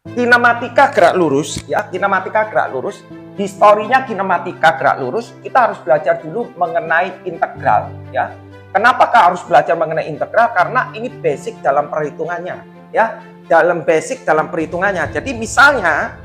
kinematika gerak lurus, ya, kinematika gerak lurus. Historinya kinematika gerak lurus, kita harus belajar dulu mengenai integral, ya. Kenapa harus belajar mengenai integral? Karena ini basic dalam perhitungannya, ya. Dalam basic dalam perhitungannya. Jadi misalnya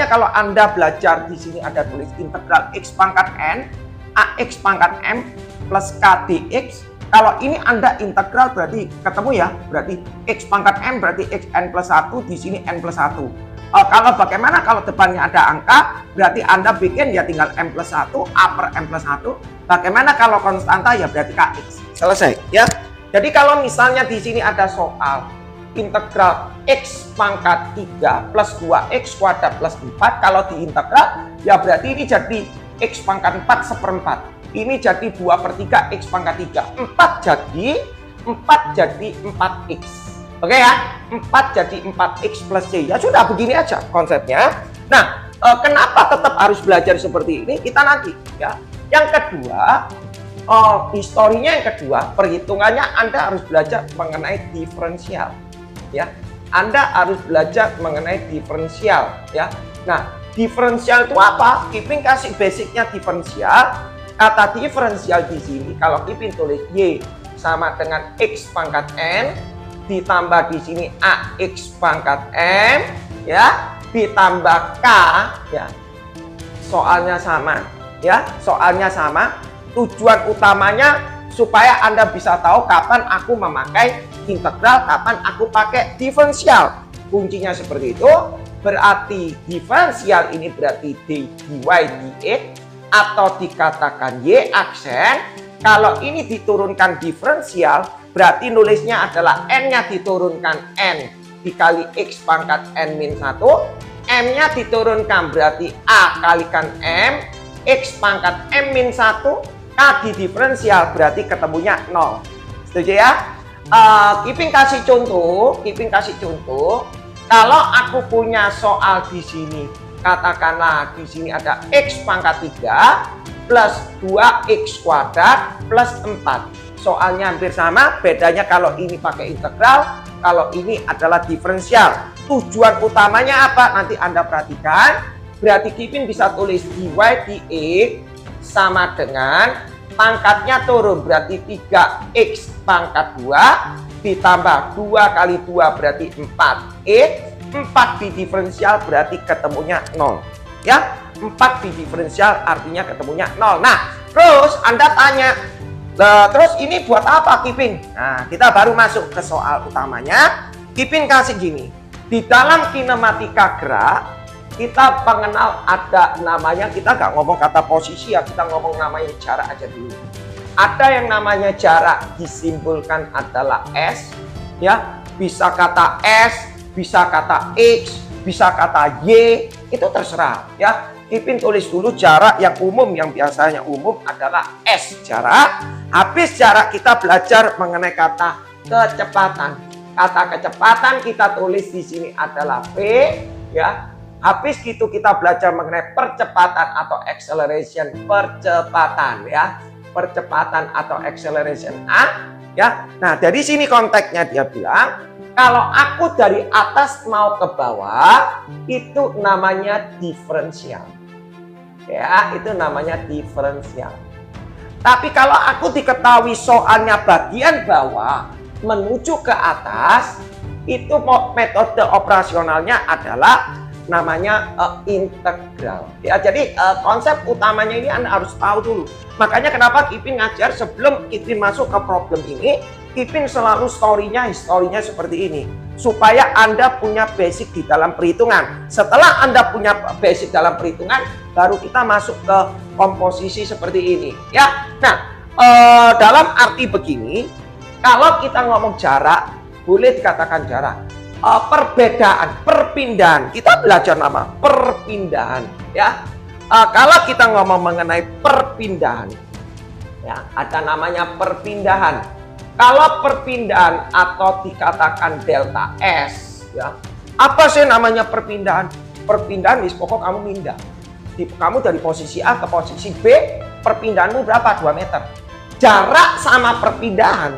kalau Anda belajar di sini ada tulis integral x pangkat n, ax pangkat m plus k dx. Kalau ini Anda integral berarti ketemu ya, berarti x pangkat m berarti xn plus 1, di sini n plus 1. Kalau bagaimana kalau depannya ada angka, berarti Anda bikin ya tinggal m plus 1, a per m plus 1. Bagaimana kalau konstanta ya berarti kx. Selesai ya. Jadi kalau misalnya di sini ada soal integral x pangkat 3 plus 2x kuadrat plus 4, kalau diintegral ya berarti ini jadi x pangkat 4 seperempat. Ini jadi 2/3 x pangkat 3. 4 jadi 4x. Oke ya, 4 jadi 4x plus c. Ya sudah begini aja konsepnya. Nah, kenapa tetap harus belajar seperti ini? Kita nanti ya. Yang kedua, historinya yang kedua, perhitungannya Anda harus belajar mengenai diferensial. Ya, Anda harus belajar mengenai diferensial. Ya, nah diferensial itu apa? Kiping kasih basicnya diferensial. Kata diferensial di sini kalau Kiping tulis y sama dengan x pangkat n ditambah di sini ax pangkat m, ya, ditambah k, ya. Soalnya sama, ya, soalnya sama. Tujuan utamanya supaya Anda bisa tahu kapan aku memakai integral, kapan aku pakai diferensial. Kuncinya seperti itu. Berarti diferensial ini berarti dy dx atau dikatakan y aksen. Kalau ini diturunkan diferensial, berarti nulisnya adalah n-nya diturunkan n dikali x pangkat n min 1. M-nya diturunkan berarti a kalikan m, x pangkat m min 1. K di diferensial berarti ketemunya 0. Setuju ya? Kiping kasih contoh. Kalau aku punya soal di sini, katakanlah di sini ada x pangkat 3 plus 2x kuadrat plus 4. Soalnya hampir sama, bedanya kalau ini pakai integral, kalau ini adalah diferensial. Tujuan utamanya apa? Nanti Anda perhatikan. Berarti Kiping bisa tulis dy dx sama dengan pangkatnya turun, berarti 3x pangkat 2 ditambah 2 kali 2 berarti 4x. 4 di diferensial berarti ketemunya 0. Ya, 4 di diferensial artinya ketemunya 0. Nah, terus Anda tanya, terus ini buat apa Kiping? Nah, kita baru masuk ke soal utamanya. Kiping kasih gini, di dalam kinematika gerak, kita mengenal ada namanya, kita nggak ngomong kata posisi ya, kita ngomong namanya jarak aja dulu. Ada yang namanya jarak disimbolkan adalah S, ya, bisa kata S, bisa kata X, bisa kata Y, itu terserah ya. Kiping tulis dulu jarak yang umum, yang biasanya umum adalah S jarak. Habis jarak kita belajar mengenai kata kecepatan. Kata kecepatan kita tulis di sini adalah V, ya. Habis itu kita belajar mengenai percepatan atau acceleration, percepatan ya. Percepatan atau acceleration A, ya. Nah, dari sini konteksnya dia bilang, kalau aku dari atas mau ke bawah, itu namanya diferensial. Ya, itu namanya diferensial. Tapi kalau aku diketahui soalnya bagian bawah menuju ke atas, itu metode operasionalnya adalah namanya integral. Ya, jadi konsep utamanya ini Anda harus tahu dulu. Makanya kenapa Kiping ngajar sebelum Kiping masuk ke problem ini, Kiping selalu historinya seperti ini. Supaya Anda punya basic di dalam perhitungan. Setelah Anda punya basic dalam perhitungan, baru kita masuk ke komposisi seperti ini. Ya, nah dalam arti begini, kalau kita ngomong jarak, boleh dikatakan jarak. Perpindahan, kita belajar nama perpindahan, ya. Kalau kita ngomong mengenai perpindahan, ya, ada namanya perpindahan. Kalau perpindahan atau dikatakan delta S, ya, apa sih namanya perpindahan? Perpindahan pokok kamu pindah. Kamu dari posisi A ke posisi B, perpindahanmu berapa? 2 meter. Jarak sama perpindahan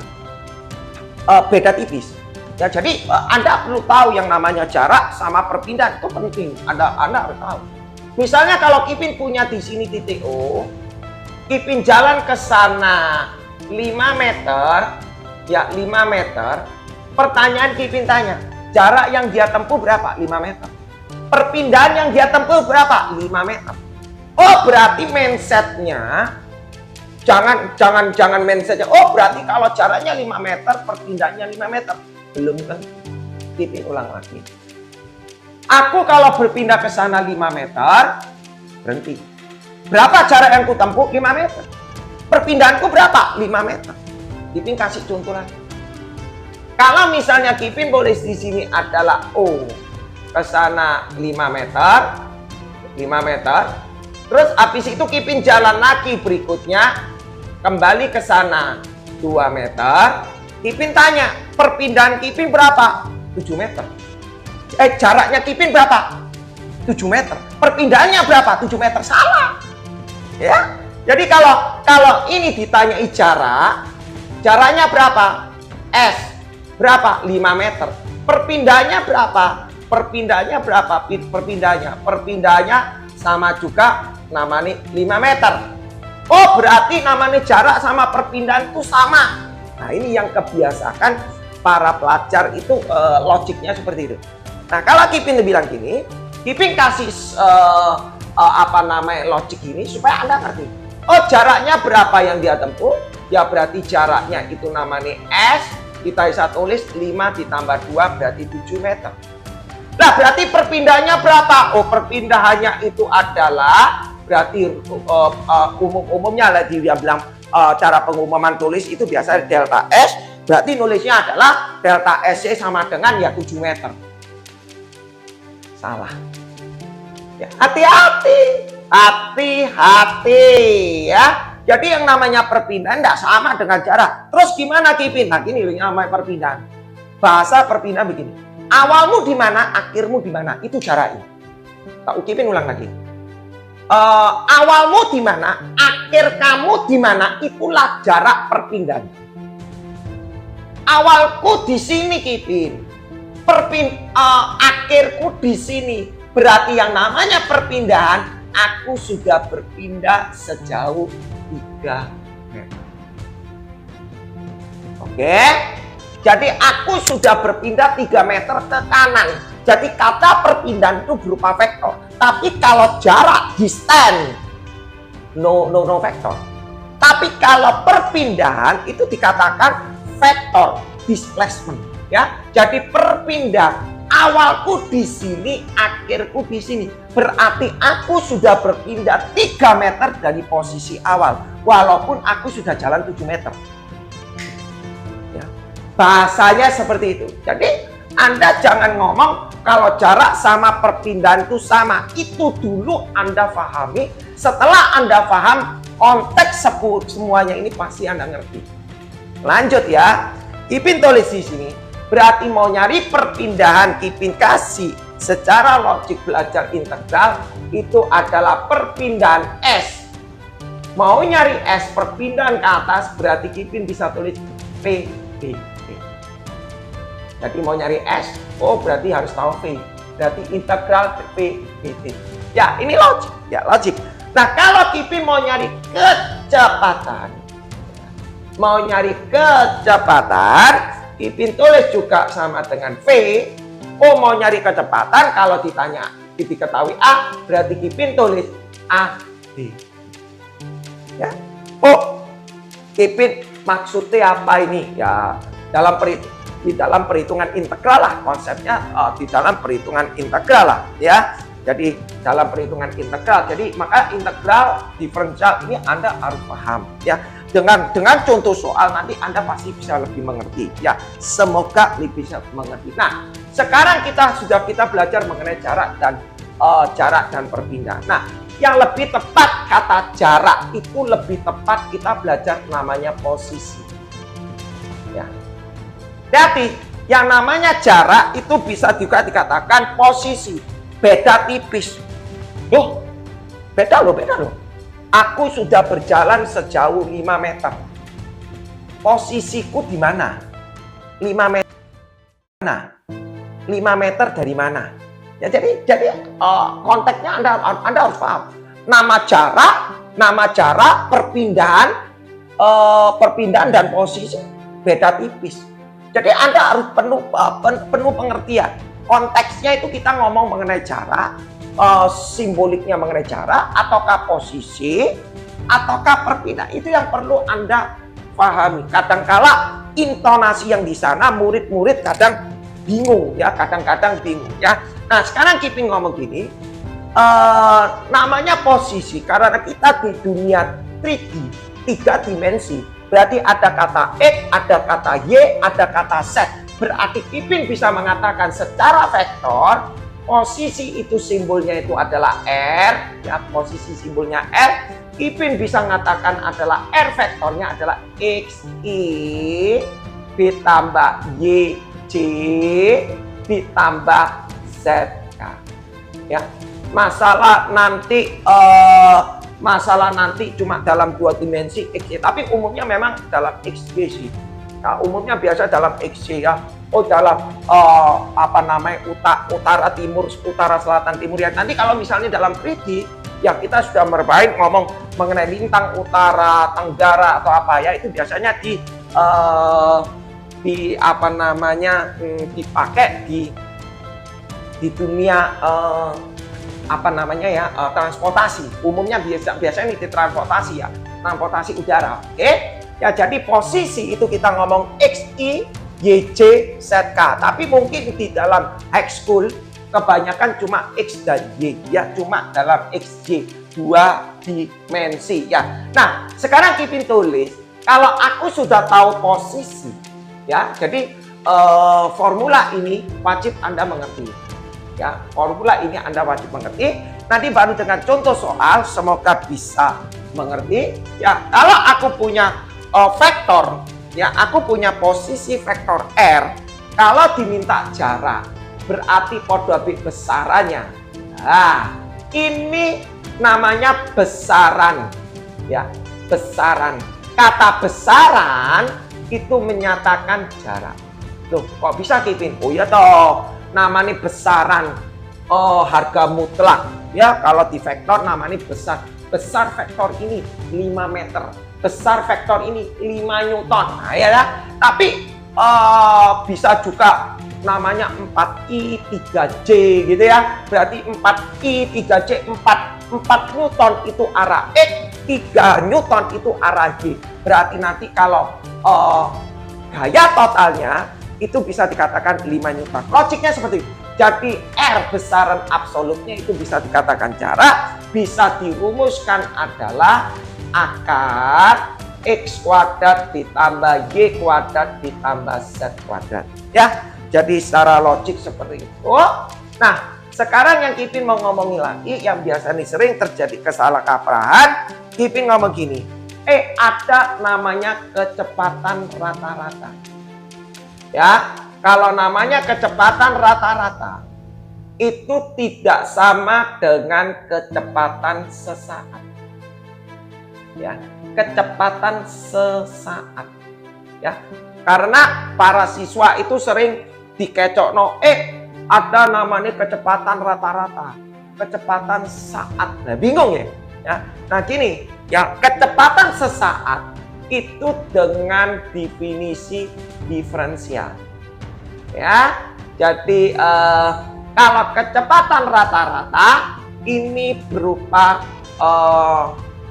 beda tipis. Ya, jadi Anda perlu tahu yang namanya jarak sama perpindahan itu penting. Anda harus tahu. Misalnya kalau Kipin punya di sini titik O, Kipin jalan ke sana 5 meter, ya 5 meter. Pertanyaan Kipin tanya, jarak yang dia tempuh berapa? 5 meter. Perpindahan yang dia tempuh berapa? 5 meter. Oh, berarti mindsetnya jangan mindsetnya. Oh, berarti kalau jaraknya 5 meter, perpindahannya 5 meter. Belum kan? Kipin ulang lagi. Aku kalau berpindah ke sana 5 meter, berhenti. Berapa jarak yang ku tempuh? 5 meter. Perpindahanku berapa? 5 meter. Kipin kasih contoh lagi. Kalau misalnya Kipin boleh di sini adalah O, ke sana 5 meter, 5 meter. Terus habis itu Kipin jalan lagi berikutnya, kembali ke sana 2 meter. Kipin tanya, perpindahan Kipin berapa? 7 meter. Jaraknya Kipin berapa? 7 meter. Perpindahannya berapa? 7 meter. Salah. Ya. Jadi kalau ini ditanyai jarak, jaraknya berapa? S. Berapa? 5 meter. Perpindahannya berapa? Perpindahannya berapa? Perpindahannya sama juga namanya 5 meter. Oh, berarti namanya jarak sama perpindahan itu sama. Nah, ini yang kebiasaan para pelajar itu logiknya seperti itu. Nah, kalau Kipin bilang gini, Kipin kasih logik ini supaya Anda ngerti. Oh, jaraknya berapa yang dia tempuh? Ya berarti jaraknya itu namanya S. Kita bisa tulis 5 ditambah 2 berarti 7 meter. Nah, berarti perpindahannya berapa? Oh, perpindahannya itu adalah berarti umumnya lagi dia bilang cara pengumuman tulis itu biasa delta S, berarti nulisnya adalah delta SC sama dengan ya 7 meter. Salah. Ya, hati-hati ya. Jadi yang namanya perpindahan tidak sama dengan jarak. Terus gimana Kipin? Nah, ini yang namanya perpindahan. Bahasa perpindahan begini. Awalmu di mana, akhirmu di mana, itu jaraknya. Kak Kipin ulang lagi. Awalmu di mana, akhir kamu di mana, itulah jarak perpindahan. Awalku di sini Kipin, akhirku di sini. Berarti yang namanya perpindahan, aku sudah berpindah sejauh 3 meter. Oke, jadi aku sudah berpindah 3 meter ke kanan. Jadi kata perpindahan itu berupa vektor. Tapi kalau jarak, distance, no vektor. Tapi kalau perpindahan itu dikatakan vektor, displacement. Ya, jadi perpindahan awalku di sini, akhirku di sini. Berarti aku sudah berpindah 3 meter dari posisi awal. Walaupun aku sudah jalan 7 meter. Ya, bahasanya seperti itu. Jadi Anda jangan ngomong kalau jarak sama perpindahan itu sama. Itu dulu Anda pahami. Setelah Anda paham konteks semuanya ini pasti Anda ngerti. Lanjut ya. Kipin tulis di sini. Berarti mau nyari perpindahan Kipin kasih secara logik belajar integral itu adalah perpindahan S. Mau nyari S perpindahan ke atas berarti Kipin bisa tulis P. Jadi mau nyari S, oh berarti harus tahu V. Berarti integral P dt. Ya, ini logik. Ya, logik. Nah, kalau Kipin mau nyari kecepatan, Kipin tulis juga sama dengan V. Oh, mau nyari kecepatan, kalau ditanya, diketahui A, berarti Kipin tulis A, D. Ya. Oh, Kipin maksudnya apa ini? Ya, di dalam perhitungan integral lah konsepnya, di dalam perhitungan integral lah ya. Jadi dalam perhitungan integral, jadi maka integral diferensial ini Anda harus paham ya. Dengan contoh soal nanti Anda pasti bisa lebih mengerti ya. Semoga lebih bisa mengerti. Nah, sekarang kita belajar mengenai jarak dan perpindahan. Nah, yang lebih tepat kata jarak itu lebih tepat kita belajar namanya posisi. Ya. Jadi yang namanya jarak itu bisa juga dikatakan posisi. Beda tipis. Beda loh. Aku sudah berjalan sejauh 5 meter. Posisiku di mana? 5 meter. Nah, 5 meter dari mana? Ya, jadi konteksnya Anda harus paham. Nama jarak, perpindahan dan posisi beda tipis. Jadi Anda harus penuh pengertian. Konteksnya itu kita ngomong mengenai jarak, simboliknya mengenai jarak, ataukah posisi, ataukah perpindahan. Itu yang perlu Anda pahami. Kadangkala intonasi yang di sana murid-murid kadang bingung ya, kadang-kadang bingung ya. Nah, sekarang kita ngomong gini, namanya posisi karena kita di dunia 3D, 3 dimensi. Berarti ada kata X, ada kata Y, ada kata Z. Berarti Kipin bisa mengatakan secara vektor posisi itu simbolnya itu adalah R, ya, posisi simbolnya R. Kipin bisa mengatakan adalah R vektornya adalah X, Y ditambah Y, J ditambah Z, ya. Masalah nanti cuma dalam 2 dimensi XY, tapi umumnya memang dalam XY sih. Nah, umumnya biasa dalam XY ya. Oh, dalam utara timur, utara selatan timur ya. Nanti kalau misalnya dalam 3D ya kita sudah bermain ngomong mengenai lintang utara, tenggara atau apa ya, itu biasanya dipakai di dunia transportasi. Umumnya biasanya di transportasi ya, transportasi udara. Oke? Ya, jadi posisi itu kita ngomong X, Y, Y, J, Z, K. Tapi mungkin di dalam high school kebanyakan cuma X dan Y ya, cuma dalam X, Y 2 dimensi ya. Nah, sekarang Kipin tulis kalau aku sudah tahu posisi ya. Jadi formula ini wajib Anda mengerti. Ya, formula ini Anda wajib mengerti. Nanti baru dengan contoh soal semoga bisa mengerti. Ya, kalau aku punya vektor, ya aku punya posisi vektor R. Kalau diminta jarak, berarti podo besarannya. Nah, ini namanya besaran, ya besaran. Kata besaran itu menyatakan jarak. Loh, kok bisa Kipin? Oh ya toh, namanya besaran. Oh, harga mutlak. Ya, kalau di vektor namanya besar. Besar vektor ini 5 meter. Besar vektor ini 5 Newton. Nah, ya. Tapi bisa juga namanya 4I 3J gitu ya. Berarti 4I 3J 4 Newton itu arah X, 3 Newton itu arah Y. Berarti nanti kalau gaya totalnya itu bisa dikatakan 5 Newton. Logiknya seperti itu. Jadi R besaran absolutnya itu bisa dikatakan jarak, bisa dirumuskan adalah akar X kuadrat ditambah Y kuadrat ditambah Z kuadrat. Ya, jadi secara logik seperti itu. Nah, sekarang yang Kipin mau ngomongin lagi yang biasanya sering terjadi kesalahkaprahan, Kipin ngomong gini, ada namanya kecepatan rata-rata. Ya, kalau namanya kecepatan rata-rata itu tidak sama dengan kecepatan sesaat. Ya, kecepatan sesaat. Ya, karena para siswa itu sering dikecokno, ada namanya kecepatan rata-rata, kecepatan saat. Nah, bingung ya? Ya. Nah, gini, ya kecepatan sesaat itu dengan definisi diferensial. Ya, jadi kalau kecepatan rata-rata ini berupa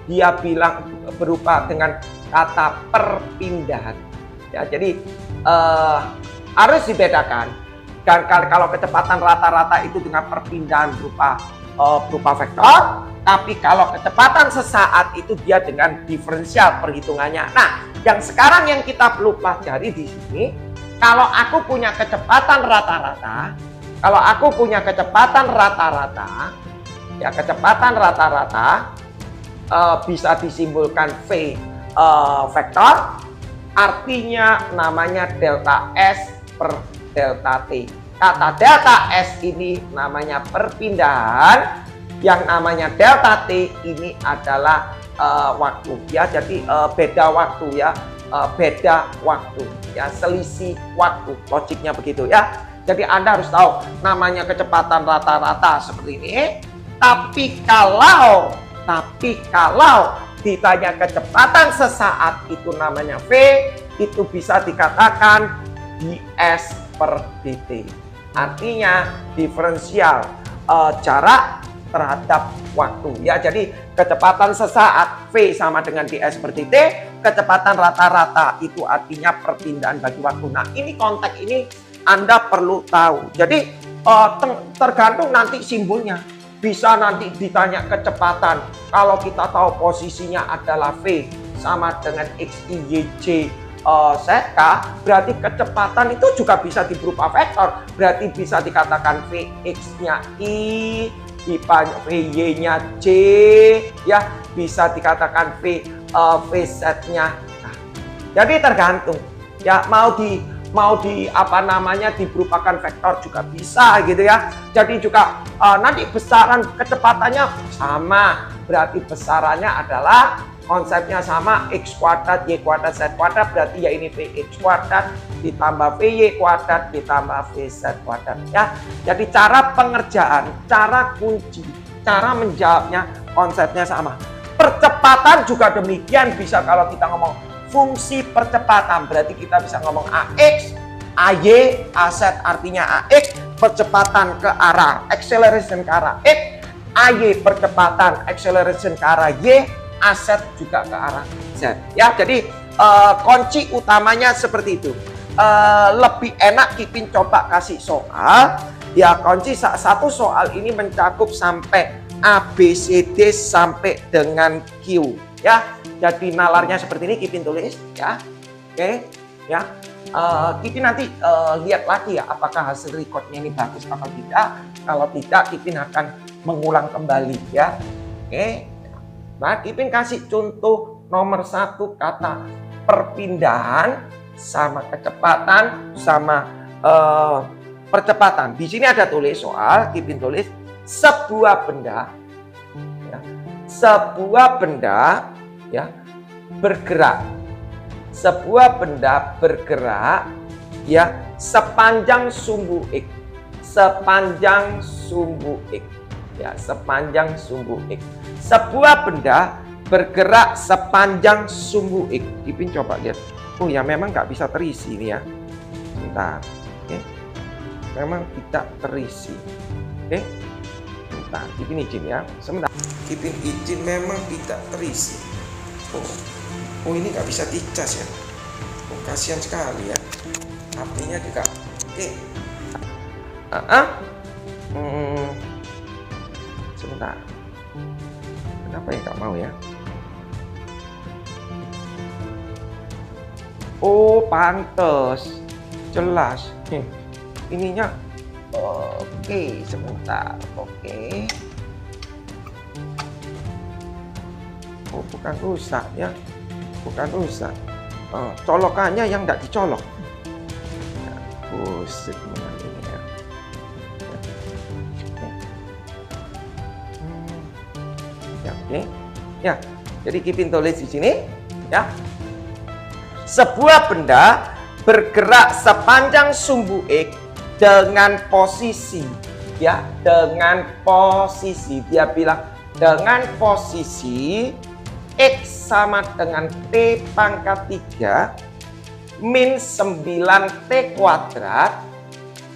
dia bilang berupa dengan kata perpindahan. Ya, jadi harus dibedakan. Dan kalau kecepatan rata-rata itu dengan perpindahan berupa vektor, tapi kalau kecepatan sesaat itu dia dengan diferensial perhitungannya. Nah, yang sekarang yang kita perlu pelajari di sini, kalau aku punya kecepatan rata-rata, ya kecepatan rata-rata bisa disimbolkan V vektor, artinya namanya delta S per delta T. Kata delta S ini namanya perpindahan, yang namanya delta T ini adalah waktu ya, jadi beda waktu ya. beda waktu, ya, selisih waktu, logiknya begitu ya. Jadi Anda harus tahu namanya kecepatan rata-rata seperti ini. Tapi kalau ditanya kecepatan sesaat itu namanya V, itu bisa dikatakan ds per dt. Artinya diferensial jarak terhadap waktu, ya. Jadi kecepatan sesaat V sama dengan ds per dt, kecepatan rata-rata itu artinya perpindahan bagi waktu. Nah, ini konteks ini Anda perlu tahu. Jadi tergantung nanti simbolnya. Bisa nanti ditanya kecepatan, kalau kita tahu posisinya adalah V sama dengan x, y, j, z, k, berarti kecepatan itu juga bisa berupa vektor. Berarti bisa dikatakan Vx-nya I, Vy-nya J, ya, bisa dikatakan Vz-nya K. Jadi tergantung, ya, mau di apa namanya diberupakan vektor juga bisa gitu ya. Jadi juga nanti besaran kecepatannya sama, berarti besarannya adalah konsepnya sama, x kuadrat, y kuadrat, z kuadrat, berarti ya ini vx kuadrat ditambah vy kuadrat ditambah vz kuadrat, ya. Jadi cara pengerjaan, cara kunci, cara menjawabnya konsepnya sama. Percepatan juga demikian, bisa kalau kita ngomong fungsi percepatan, berarti kita bisa ngomong ax, ay, az artinya ax, percepatan ke arah acceleration ke arah x, ay percepatan acceleration ke arah y, az juga ke arah z, ya. Jadi kunci utamanya seperti itu. Lebih enak Kipin coba kasih soal, ya. Kunci satu soal ini mencakup sampai A, B, C, D sampai dengan Q, ya. Jadi nalarnya seperti ini Kipin tulis, ya. Oke, ya. Kipin nanti lihat lagi ya apakah hasil recordnya ini bagus atau tidak. Kalau tidak, Kipin akan mengulang kembali, ya. Oke. Nah, Kipin kasih contoh nomor 1, kata perpindahan sama kecepatan sama percepatan. Di sini ada tulis soal, Kipin tulis sebuah benda, ya, sebuah benda, ya, bergerak. Sebuah benda bergerak, ya, sepanjang sumbu x, sepanjang sumbu x, ya, sepanjang sumbu x. Sebuah benda bergerak sepanjang sumbu x. Kipin coba lihat. Oh ya, memang nggak bisa terisi ini ya. Sebentar. Oke. Memang tidak terisi. Oke. Sebentar. Kipin izin ya. Sebentar. Kipin izin memang tidak terisi. Oh ini nggak bisa dicas ya. Oh, kasihan sekali ya. HP-nya juga. Oke. Sebentar. Kenapa ya nggak mau ya? Oh, pantes. Jelas. Ininya. Oke, sebentar. Oke. Oh, bukan rusak ya. Bukan rusak. Colokannya yang nggak dicolok. Ya, buset ini ya. Ya, oke. Ya, jadi Kipin tulis di sini, ya. Sebuah benda bergerak sepanjang sumbu x dengan posisi, ya, dengan posisi. Dia bilang dengan posisi x sama dengan t pangkat 3 min 9t kuadrat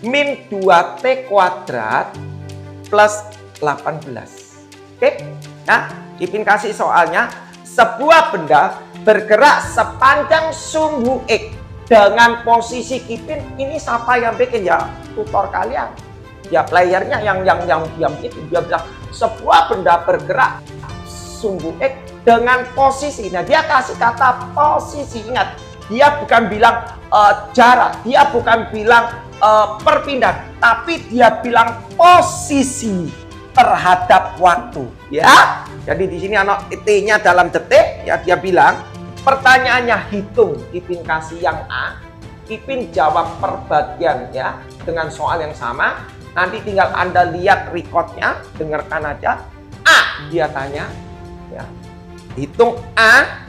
min 2t kuadrat plus 18. Oke, nah, Kipin kasih soalnya. Sebuah benda bergerak sepanjang sumbu x dengan posisi Kipin. Ini siapa yang bikin ya? Tutor kalian. Ya, playernya yang itu dia bilang sebuah benda bergerak sumbu x dengan posisi. Nah, dia kasih kata posisi. Ingat, dia bukan bilang jarak, dia bukan bilang perpindahan, tapi dia bilang posisi terhadap waktu, ya. Jadi di sini anak T-nya dalam detik, ya. Dia bilang pertanyaannya hitung. Kipin kasih yang A, Kipin jawab perbagian, ya, dengan soal yang sama. Nanti tinggal Anda lihat recordnya, dengarkan aja. A, dia tanya, ya, hitung A,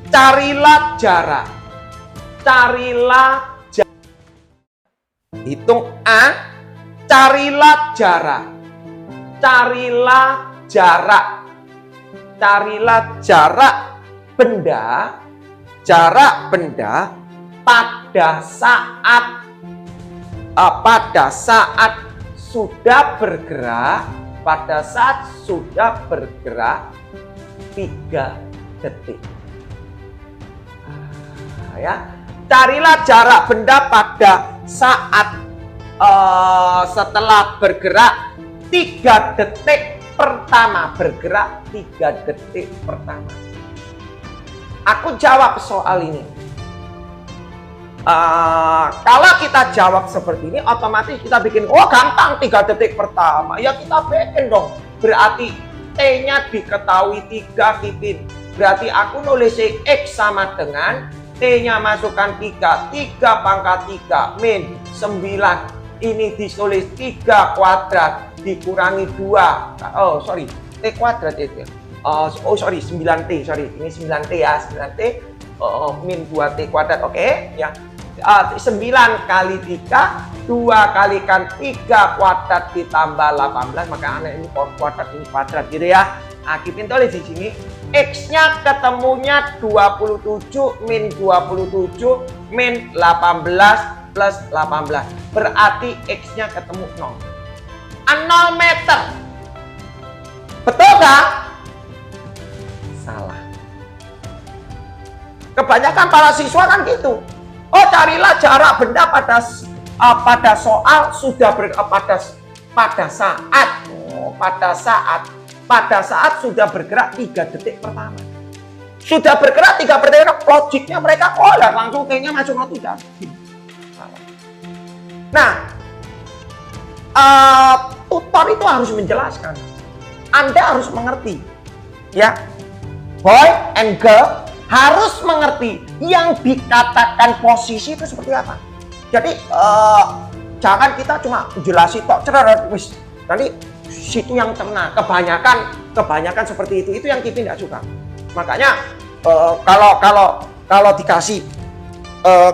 carilah jarak. carilah hitung A, carilah jarak. Carilah jarak. Carilah jarak benda, jarak benda pada saat sudah bergerak, pada saat sudah bergerak 3 detik. Ya, carilah jarak benda pada saat setelah bergerak 3 detik pertama, bergerak 3 detik pertama. Aku jawab soal ini. Kalau kita jawab seperti ini, otomatis kita bikin, oh gampang 3 detik pertama. Ya kita bikin dong. Berarti T-nya diketahui 3 Kipin. Berarti aku nulis X sama dengan T-nya masukkan 3. 3 pangkat 3 min 9. Ini ditulis 3 kuadrat dikurangi 2. Oh sorry, T kuadrat itu. Oh sorry, 9T. Sorry, ini 9T ya. 9T min 2T kuadrat. Oke ya. 9 kali 3, 2 kalikan 3 kuadrat ditambah 18, maka anak ini kuadrat, ini kuadrat gitu ya. Nah, Kipin tulis di sini X-nya ketemunya 27 min 27 min 18 plus 18. Berarti X-nya ketemu 0. 0 meter. Betul nggak? Salah. Kebanyakan para siswa kan gitu. Oh, carilah jarak benda pada soal sudah pada saat sudah bergerak 3 detik pertama. Sudah bergerak 3 detik, logiknya mereka langsung kayaknya masuk not tidak. Nah, tutor itu harus menjelaskan. Anda harus mengerti, ya, boy and girl harus mengerti yang dikatakan posisi itu seperti apa. Jadi jangan kita cuma jelasin tok cereret wis. Nanti situ yang kena. Kebanyakan seperti itu yang kita tidak suka. Makanya kalau dikasih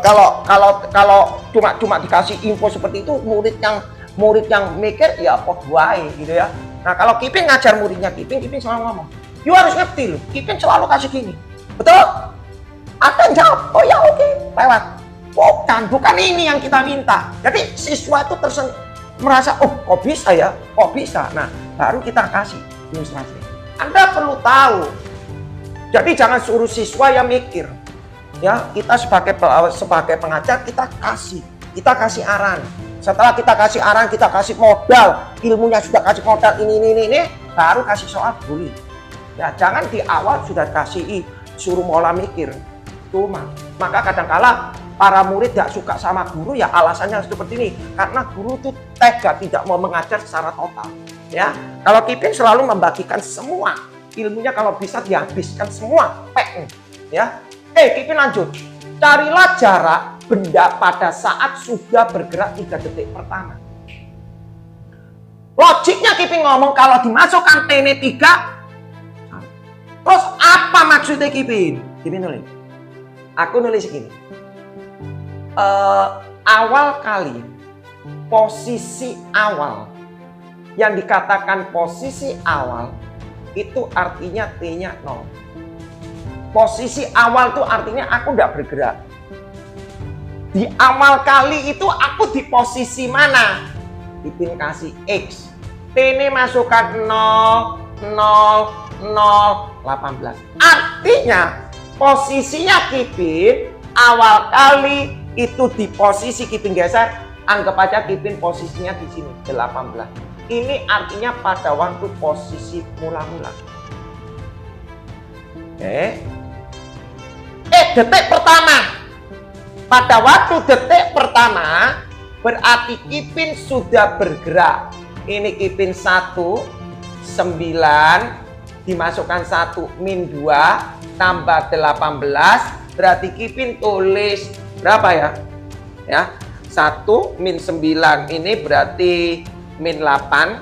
kalau cuma dikasih info seperti itu, murid yang mikir ya wae gitu ya. Nah, kalau Kipin ngajar muridnya Kipin selalu ngomong, "You harus ngerti loh, Kipin selalu kasih gini." Betul? Ada yang jawab, oh ya oke, lewat. Bukan ini yang kita minta. Jadi siswa itu merasa, oh kok bisa ya, kok bisa. Nah, baru kita kasih ilustrasi. Anda perlu tahu. Jadi jangan suruh siswa yang mikir. Ya, kita sebagai pengajar kita kasih arahan. Setelah kita kasih arahan, kita kasih modal, ilmunya sudah kasih modal ini, baru kasih soal boleh. Ya, jangan di awal sudah kasih suruh mola mikir. Maka kadangkala para murid tidak suka sama guru ya alasannya seperti ini, karena guru itu tega tidak mau mengajar secara total. Ya, kalau Kipin selalu membagikan semua ilmunya, kalau bisa dihabiskan semua. Ya, Kipin lanjut. Carilah jarak benda pada saat sudah bergerak 3 detik pertama. Logiknya Kipin ngomong kalau dimasukkan T-nya 3. Terus apa maksudnya Kipin? Kipin nulis. Aku nulis gini. Awal kali posisi awal yang dikatakan posisi awal itu artinya T-nya 0. Posisi awal itu artinya aku tidak bergerak. Di awal kali itu aku di posisi mana? Kipin kasih X. T-nya masukkan 0, 0, 0, 18. Artinya posisinya Kipin awal kali itu di posisi Kipin geser, anggap aja Kipin posisinya di sini 18. Ini artinya pada waktu posisi mula-mula. Detik pertama. Pada waktu detik pertama berarti Kipin sudah bergerak. Ini Kipin 1, 9 dimasukkan 1 min 2 tambah 18, berarti Kipin tulis berapa ya? Ya, 1 min 9 ini berarti min 8.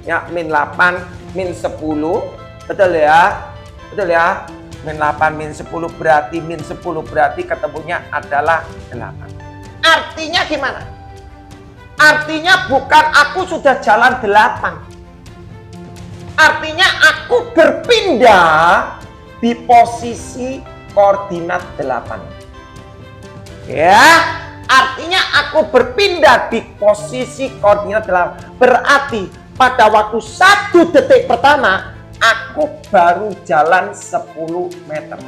Ya, min 8 min 10. Betul ya? Betul ya? min 8, min 10 berarti min 10 berarti ketemunya adalah 8. Artinya gimana? Artinya bukan aku sudah jalan 8. Artinya aku berpindah di posisi koordinat 8. Ya, artinya aku berpindah di posisi koordinat 8. Berarti pada waktu 1 detik pertama, aku baru jalan 10 meter.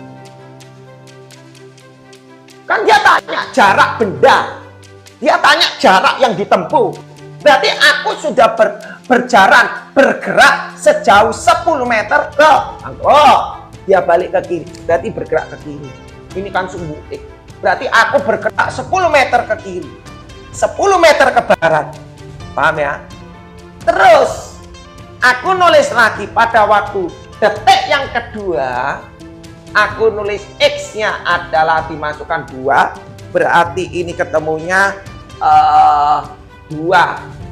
Kan dia tanya jarak benda. Dia tanya jarak yang ditempuh. Berarti aku sudah bergerak sejauh 10 meter. Dia balik ke kiri. Berarti bergerak ke kiri. Ini kan sumbu X. Berarti aku bergerak 10 meter ke kiri. 10 meter ke barat. Paham ya? Terus, aku nulis lagi pada waktu detik yang kedua. Aku nulis X-nya adalah dimasukkan 2. Berarti ini ketemunya 2.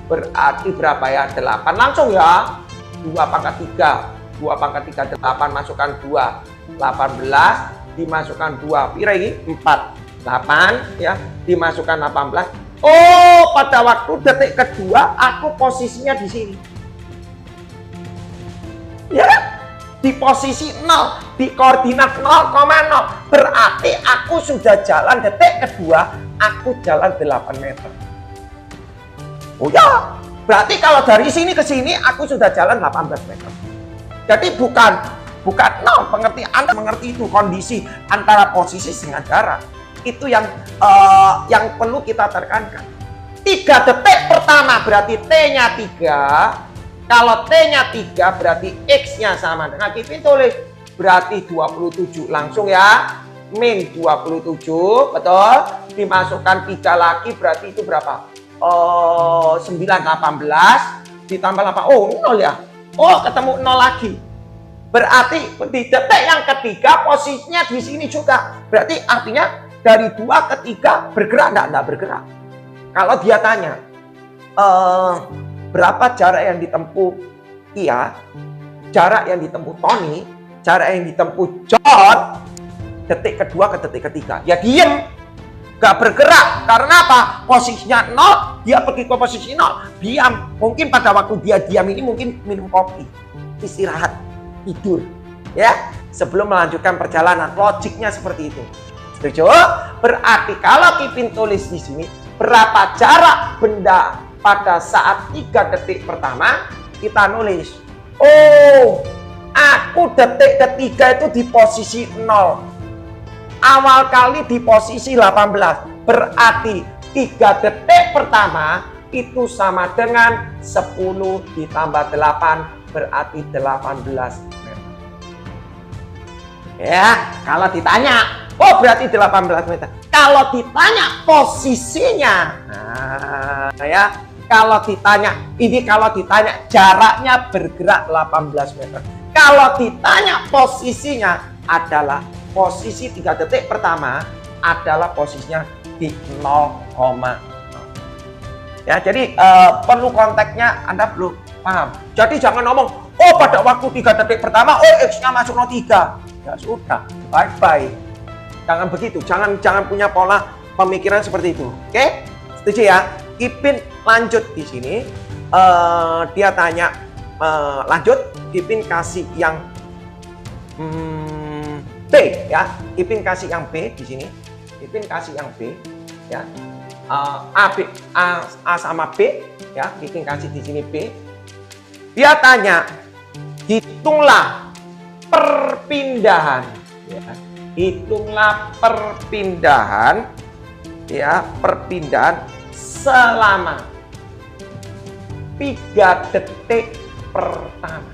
Berarti berapa ya? 8. Langsung ya. 2 pangkat 3. 2 pangkat 3, 8. Masukkan 2. 18. Dimasukkan 2. Pira ini? 4. 8. Ya. Dimasukkan 18. Oh, pada waktu detik kedua, aku posisinya di sini. Ya. Di posisi 0. Di koordinat 0,0. Berarti aku sudah jalan detik kedua. Aku jalan 8 meter. Oh ya, berarti kalau dari sini ke sini aku sudah jalan 18 meter. Jadi bukan nol. Anda mengerti itu kondisi antara posisi dengan jarak. Itu yang perlu kita tekankan. 3 detik pertama berarti T-nya 3. Kalau T-nya 3 berarti X-nya sama dengan Kipin tulis. Berarti 27 langsung ya. Min 27, betul. Dimasukkan 3 lagi berarti itu berapa? 9, 18 ditambah 8. Oh, 0 ya. Oh, ketemu 0 lagi. Berarti di detik yang ketiga posisinya di sini juga. Berarti artinya dari 2 ke 3 bergerak enggak bergerak. Kalau dia tanya berapa jarak yang ditempuh Kia, jarak yang ditempuh Tony, jarak yang ditempuh John, detik kedua ke detik ketiga, ya diem, gak bergerak. Karena apa? Posisinya 0, dia pergi ke posisi 0, diam. Mungkin pada waktu dia diam ini mungkin minum kopi, istirahat, tidur, ya, sebelum melanjutkan perjalanan. Logiknya seperti itu. Setuju? Berarti kalau Kipin tulis di sini berapa jarak benda pada saat 3 detik pertama, kita nulis, oh, aku detik ketiga itu di posisi 0. Awal kali di posisi 18. Berarti 3 detik pertama itu sama dengan 10 ditambah 8 berarti 18 meter. Ya, kalau ditanya, oh berarti 18 meter. Kalau ditanya posisinya, nah ya, kalau ditanya, ini kalau ditanya jaraknya bergerak 18 meter. Kalau ditanya posisinya adalah posisi 3 detik pertama adalah posisinya di 0,0. Ya, jadi perlu konteksnya Anda perlu paham. Jadi jangan ngomong, oh pada waktu 3 detik pertama, oh X-nya masuk 03. Ya sudah, bye-bye. Jangan begitu, jangan punya pola pemikiran seperti itu. Oke? Setuju ya? Kipin lanjut di sini. Dia tanya, lanjut, Kipin kasih yang B ya. Kipin kasih yang B di sini. Kipin kasih yang B ya. A sama B ya. Kipin kasih di sini B. Dia tanya, hitunglah perpindahan ya. Hitunglah perpindahan ya, perpindahan selama 3 detik pertama.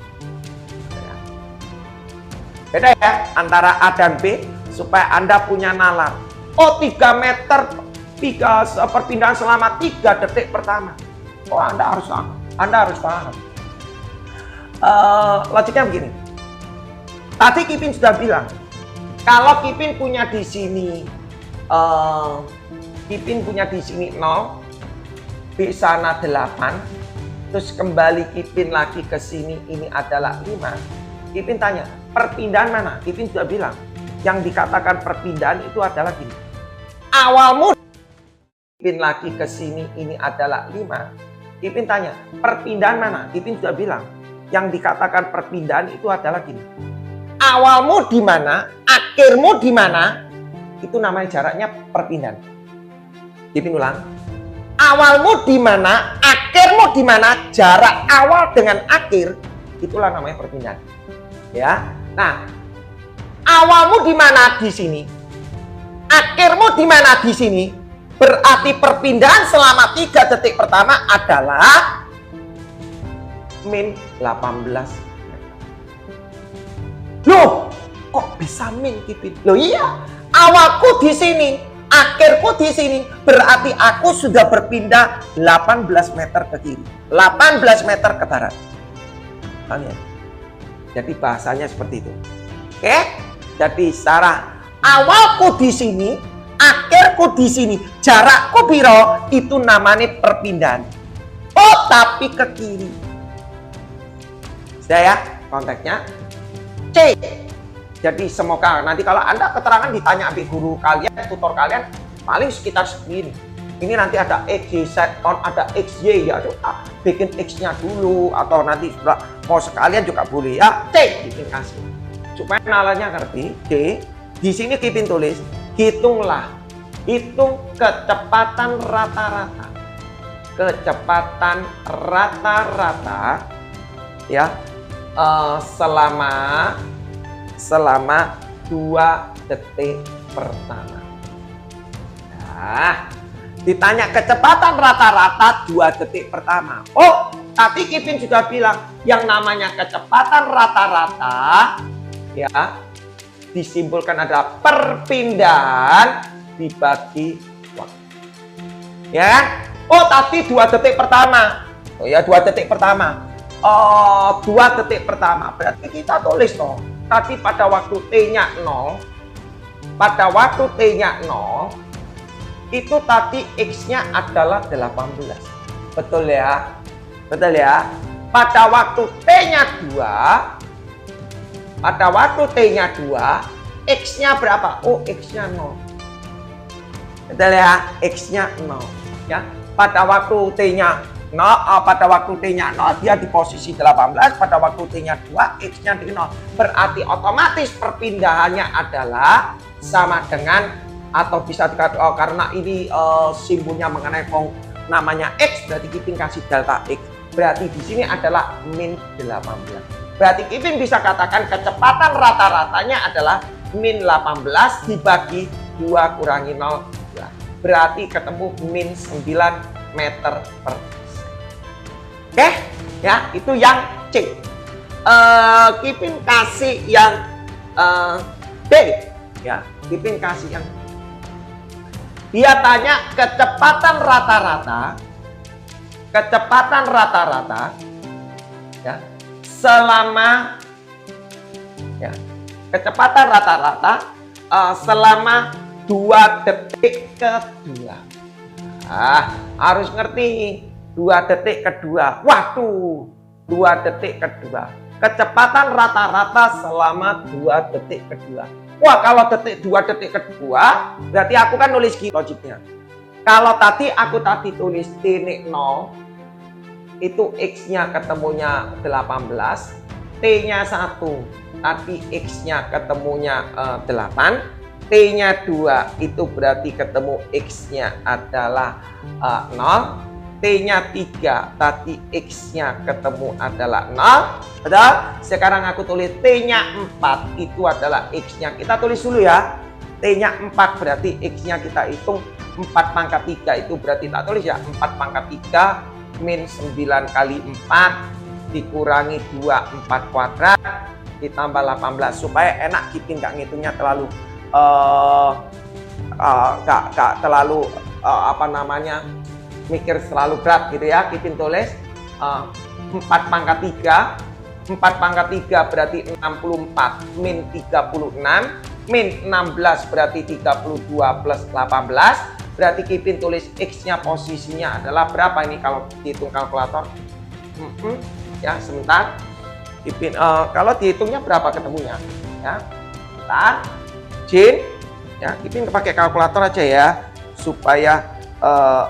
Beda ya antara A dan B supaya Anda punya nalar. Oh 3 meter, 3 perpindahan selama 3 detik pertama. Oh Anda harus paham. Logiknya begini. Tadi Kipin sudah bilang, kalau Kipin punya di sini, Kipin punya di sini 0, di sana 8, terus kembali Kipin lagi ke sini, ini adalah 5. Kipin tanya, perpindahan mana? Kipin sudah bilang, yang dikatakan perpindahan itu adalah gini. Awalmu Kipin lagi ke sini ini adalah 5. Kipin tanya, perpindahan mana? Kipin sudah bilang, yang dikatakan perpindahan itu adalah gini. Awalmu di mana, akhirmu di mana, itu namanya jaraknya perpindahan. Kipin ulang. Awalmu di mana, akhirmu di mana, jarak awal dengan akhir, itulah namanya perpindahan. Ya. Nah, awalmu di mana di sini, akhirmu di mana di sini, berarti perpindahan selama 3 detik pertama adalah min 18 meter. Loh, kok bisa min, Kipin? Loh iya, awalku di sini, akhirku di sini, berarti aku sudah berpindah 18 meter ke kiri, 18 meter ke barat. Kalian. Jadi bahasanya seperti itu. Oke? Jadi secara awalku di sini, akhirku di sini, jarakku piro, itu namanya perpindahan. Oh, tapi ke kiri. Sudah ya konteksnya. C. Jadi semoga nanti kalau Anda keterangan ditanya ambil guru kalian, tutor kalian, paling sekitar segini. Ini nanti ada X, Y, Z, on, ada X, Y, ya bikin X-nya dulu, atau nanti mau sekalian juga boleh ya. C, bikin kasih. Supaya nalarnya ngerti. D, di sini Kipin tulis, hitunglah, hitung kecepatan rata-rata. Kecepatan rata-rata ya selama 2 detik pertama. Nah, ditanya kecepatan rata-rata 2 detik pertama. Oh, tapi Kipin juga bilang yang namanya kecepatan rata-rata ya disimpulkan adalah perpindahan dibagi waktu. Ya. Oh, tadi 2 detik pertama. Oh ya, 2 detik pertama. Oh, 2 detik pertama. Berarti kita tulis toh. Tadi pada waktu T-nya 0, pada waktu T-nya 0, itu tadi X-nya adalah 18. Betul ya? Betul ya? Pada waktu T-nya 2, pada waktu T-nya 2, X-nya berapa? Oh, X-nya 0. Betul ya? X-nya 0. Ya. Pada waktu T-nya 0, pada waktu T-nya 0, dia di posisi 18. Pada waktu T-nya 2, X-nya di 0. Berarti otomatis perpindahannya adalah sama dengan, atau bisa dikatakan, oh, karena ini simbolnya mengenai namanya X, berarti Kipin kasih delta X. Berarti di sini adalah min 18. Berarti Kipin bisa katakan kecepatan rata-ratanya adalah min 18 dibagi 2 kurangi 0. Berarti ketemu min 9 meter per detik. Oke, ya itu yang C. Kipin kasih yang D. Ya, Kipin kasih yang dia tanya kecepatan rata-rata, ya selama ya kecepatan rata-rata selama 2 detik kedua. Harus ngerti 2 detik kedua. Waduh, 2 detik kedua. Kecepatan rata-rata selama 2 detik kedua. Wah, kalau 2 detik kedua, berarti aku kan nulis gitu logiknya. Kalau tadi aku tulis T-0, itu X-nya ketemunya 18, T-nya 1, tadi X-nya ketemunya 8, T-nya 2, itu berarti ketemu X-nya adalah 0, T-nya 3, tadi X-nya ketemu adalah 0. Betul? Sekarang aku tulis T-nya 4, itu adalah X-nya. Kita tulis dulu ya. T-nya 4 berarti X-nya kita hitung 4 pangkat 3, itu berarti tak tulis ya. 4 pangkat 3 min 9 kali 4 dikurangi 2, 4 kuadrat ditambah 18. Supaya enak Kipin gak ngitungnya terlalu gak terlalu mikir selalu berat gitu ya. Kipin tulis 4 pangkat 3 berarti 64 min 36 min 16 berarti 32 plus 18. Berarti Kipin tulis X-nya posisinya adalah berapa ini kalau dihitung kalkulator? Ya sebentar. Kipin, kalau dihitungnya berapa ketemunya? Ya, bentar. Jin, ya, Kipin pakai kalkulator aja ya, supaya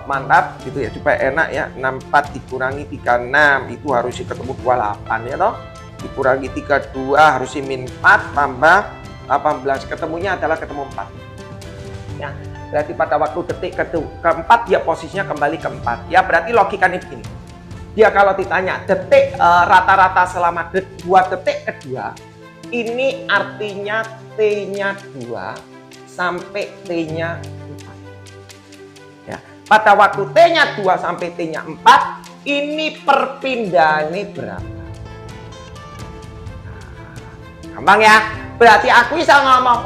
mantap gitu ya, supaya enak ya. 64 dikurangi 36 itu harus ketemu 28 ya toh. Dikurangi 32 harus min 4 tambah 18, ketemunya adalah ketemu 4. Ya, berarti pada waktu detik keempat dia posisinya kembali ke 4. Ya, berarti logikanya begini. Dia kalau ditanya detik rata-rata selama 2 detik kedua, ini artinya T-nya 2 sampai T-nya 4. Ya, pada waktu T-nya 2 sampai T-nya 4, ini perpindahannya berapa? Gampang ya. Berarti aku bisa ngomong,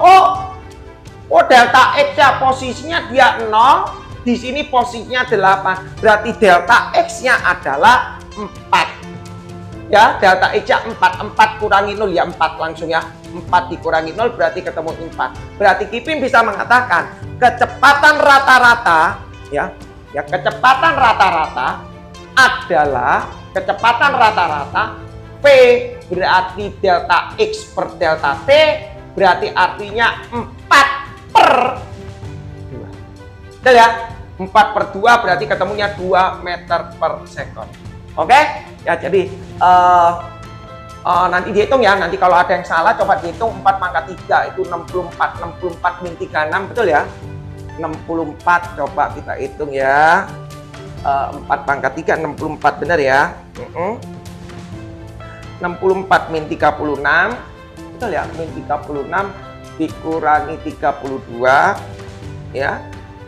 oh delta X ya posisinya dia 0. Di sini posisinya 8, berarti delta X-nya adalah 4. Ya, delta X-nya 4 kurangi 0 ya 4 langsung ya. 4 dikurangi 0 berarti ketemu 4. Berarti Kipin bisa mengatakan kecepatan rata-rata ya kecepatan rata-rata adalah kecepatan rata-rata P berarti delta X per delta T, berarti artinya 4 per 2. Betul ya? 4 per 2 berarti ketemunya 2 meter per sekon. Oke? Ya, jadi nanti dihitung ya. Nanti kalau ada yang salah coba dihitung. 4 pangkat 3 itu 64. 64 min 36, betul ya? 64 coba kita hitung ya. 4 pangkat 3 64 benar ya? 64 min 36, betul ya? Min 36 dikurangi 32 ya.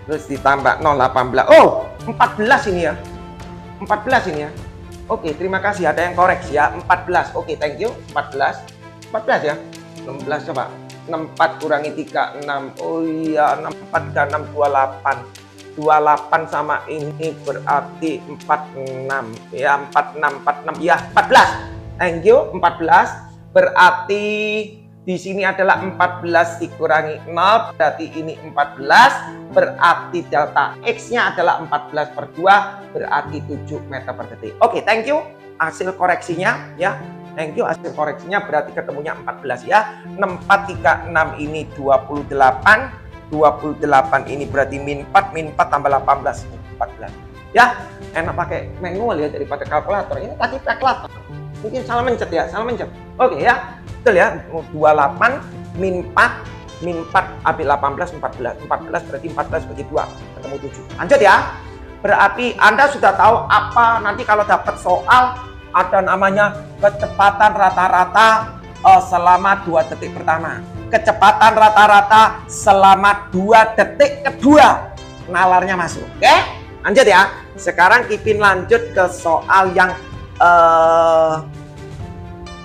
Terus ditambah 0,18. Oh, 14 ini ya. 14 ini ya. Oke, terima kasih. Ada yang koreksi ya. 14. Oke, thank you. 14. 14 ya. 16 coba. 64 kurangi 36. Oh iya, 64 dan 6 28. 28 sama ini berarti 46. Ya, 46 46. Ya, 14. Thank you. 14 berarti di sini adalah 14 dikurangi 0, berarti ini 14, berarti delta X-nya adalah 14 per 2, berarti 7 meter per detik. Oke, thank you. Hasil koreksinya ya. Thank you, hasil koreksinya berarti ketemunya 14 ya. 6436 ini 28, 28 ini berarti min 4 tambah 18, 14. Ya, enak pakai manual ya daripada kalkulator. Ini tadi kalkulator. Mungkin salah mencet ya, salah mencet. Oke ya. Betul ya, 28 min 4 ambil 18 14 berarti 14 bagi 2 ketemu 7. Lanjut ya. Berarti Anda sudah tahu apa nanti kalau dapat soal ada namanya kecepatan rata-rata selama 2 detik pertama. Kecepatan rata-rata selama 2 detik kedua nalarnya masuk. Oke? Lanjut ya. Sekarang Kipin lanjut ke soal yang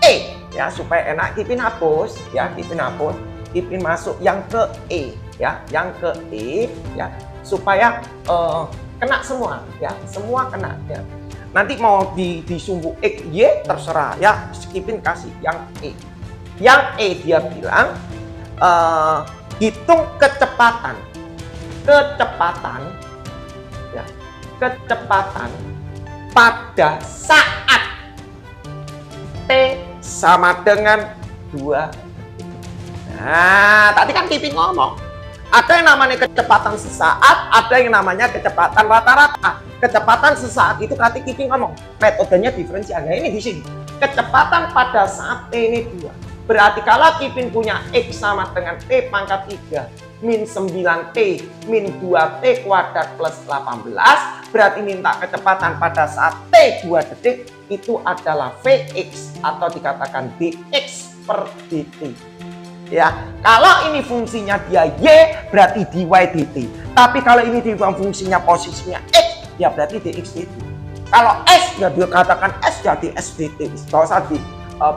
E. Ya, supaya enak Kipin hapus ya, Kipin hapus, Kipin masuk yang ke E ya, yang ke E ya, supaya kena semua ya, semua kena ya. Nanti mau disumbu X Y terserah ya, Kipin kasih yang E. Yang E dia bilang hitung kecepatan ya, kecepatan pada saat T sama dengan 2. Nah, tadi kan Kipin ngomong, ada yang namanya kecepatan sesaat, ada yang namanya kecepatan rata-rata. Kecepatan sesaat itu tadi Kipin ngomong, metodenya diferensial. Nah, ini di sini. Kecepatan pada saat T ini 2. Berarti kalau Kipin punya X sama dengan T pangkat 3 min 9T min 2T kuadrat plus 18, berarti minta kecepatan pada saat T 2 detik itu adalah Vx atau dikatakan dx per dt. Ya, kalau ini fungsinya dia y berarti dy dt. Tapi kalau ini fungsinya posisinya x ya berarti dx dt. Kalau s ya dikatakan s jadi s dt. Tidak usah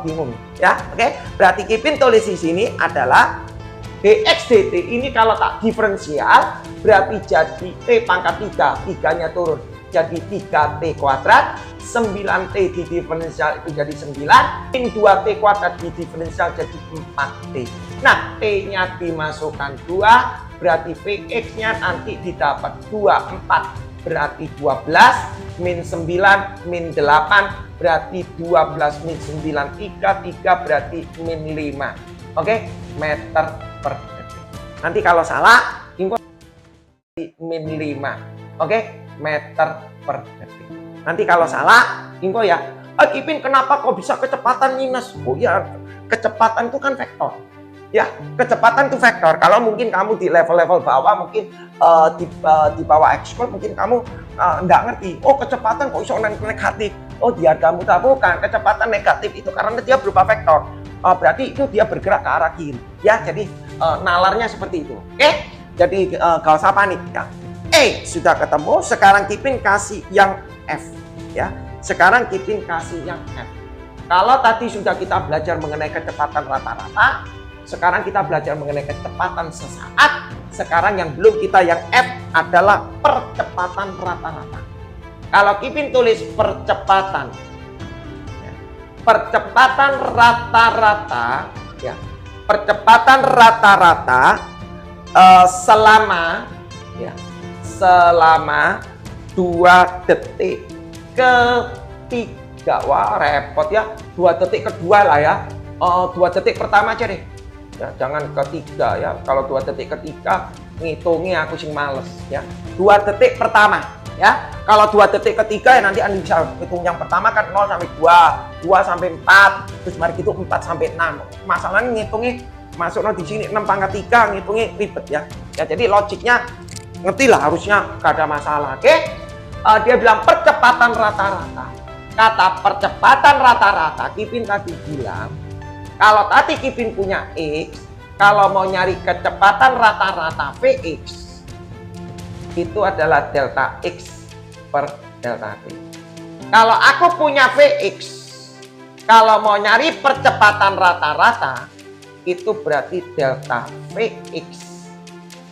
bingung ya. Oke, berarti Kipin tulis di sini adalah dx dt ini kalau tak diferensial berarti jadi t pangkat 3, 3-nya turun jadi 3t kuadrat, 9t di diferensial itu jadi 9, min 2t kuadrat di diferensial jadi 4t. Nah, t-nya dimasukkan 2, berarti Vx-nya nanti didapat 24, berarti 12, min 9, min 8, berarti 12 min 9, 3 berarti min 5. Oke, meter per detik. Nanti kalau salah, info min 5. Oke, meter per detik. Nanti kalau salah, info ya, Kipin kenapa kok bisa kecepatan minus? Oh ya, kecepatan itu kan vektor. Ya, kecepatan itu vektor. Kalau mungkin kamu di level-level bawah, mungkin di bawah ekskul, mungkin kamu nggak ngerti. Oh, kecepatan kok bisa negatif. Oh, dia kamu tahu kan, kecepatan negatif itu karena dia berupa vektor. Berarti itu dia bergerak ke arah kiri. Ya, jadi nalarnya seperti itu. Oke, jadi gak usah panik. Ya. Sudah ketemu. Sekarang Kipin kasih yang F. Ya, sekarang Kipin kasih yang F. Kalau tadi sudah kita belajar mengenai kecepatan rata-rata, sekarang kita belajar mengenai kecepatan sesaat. Sekarang yang belum kita yang F adalah percepatan rata-rata. Kalau Kipin tulis percepatan, ya, percepatan rata-rata, ya, percepatan rata-rata selama 2 detik ketiga. Wah, repot ya. 2 detik kedua lah ya. 2 detik pertama aja deh. Ya, jangan ketiga ya. Kalau 2 detik ketiga ngitungnya aku sing males ya. 2 detik pertama ya. Kalau 2 detik ketiga ya nanti Anda bisa hitung yang pertama kan 0 sampai 2, 2 sampai 4, terus mari itu 4 sampai 6. Masalahnya ngitungnya masuknya di sini 6 pangkat 3, ngitungnya ribet ya. Ya jadi logiknya ngerti lah, harusnya gak ada masalah. Oke? Dia bilang percepatan rata-rata. Kata percepatan rata-rata, Kipin tadi bilang kalau tadi Kipin punya X, kalau mau nyari kecepatan rata-rata Vx, itu adalah delta X per delta T. Kalau aku punya Vx, kalau mau nyari percepatan rata-rata, itu berarti delta Vx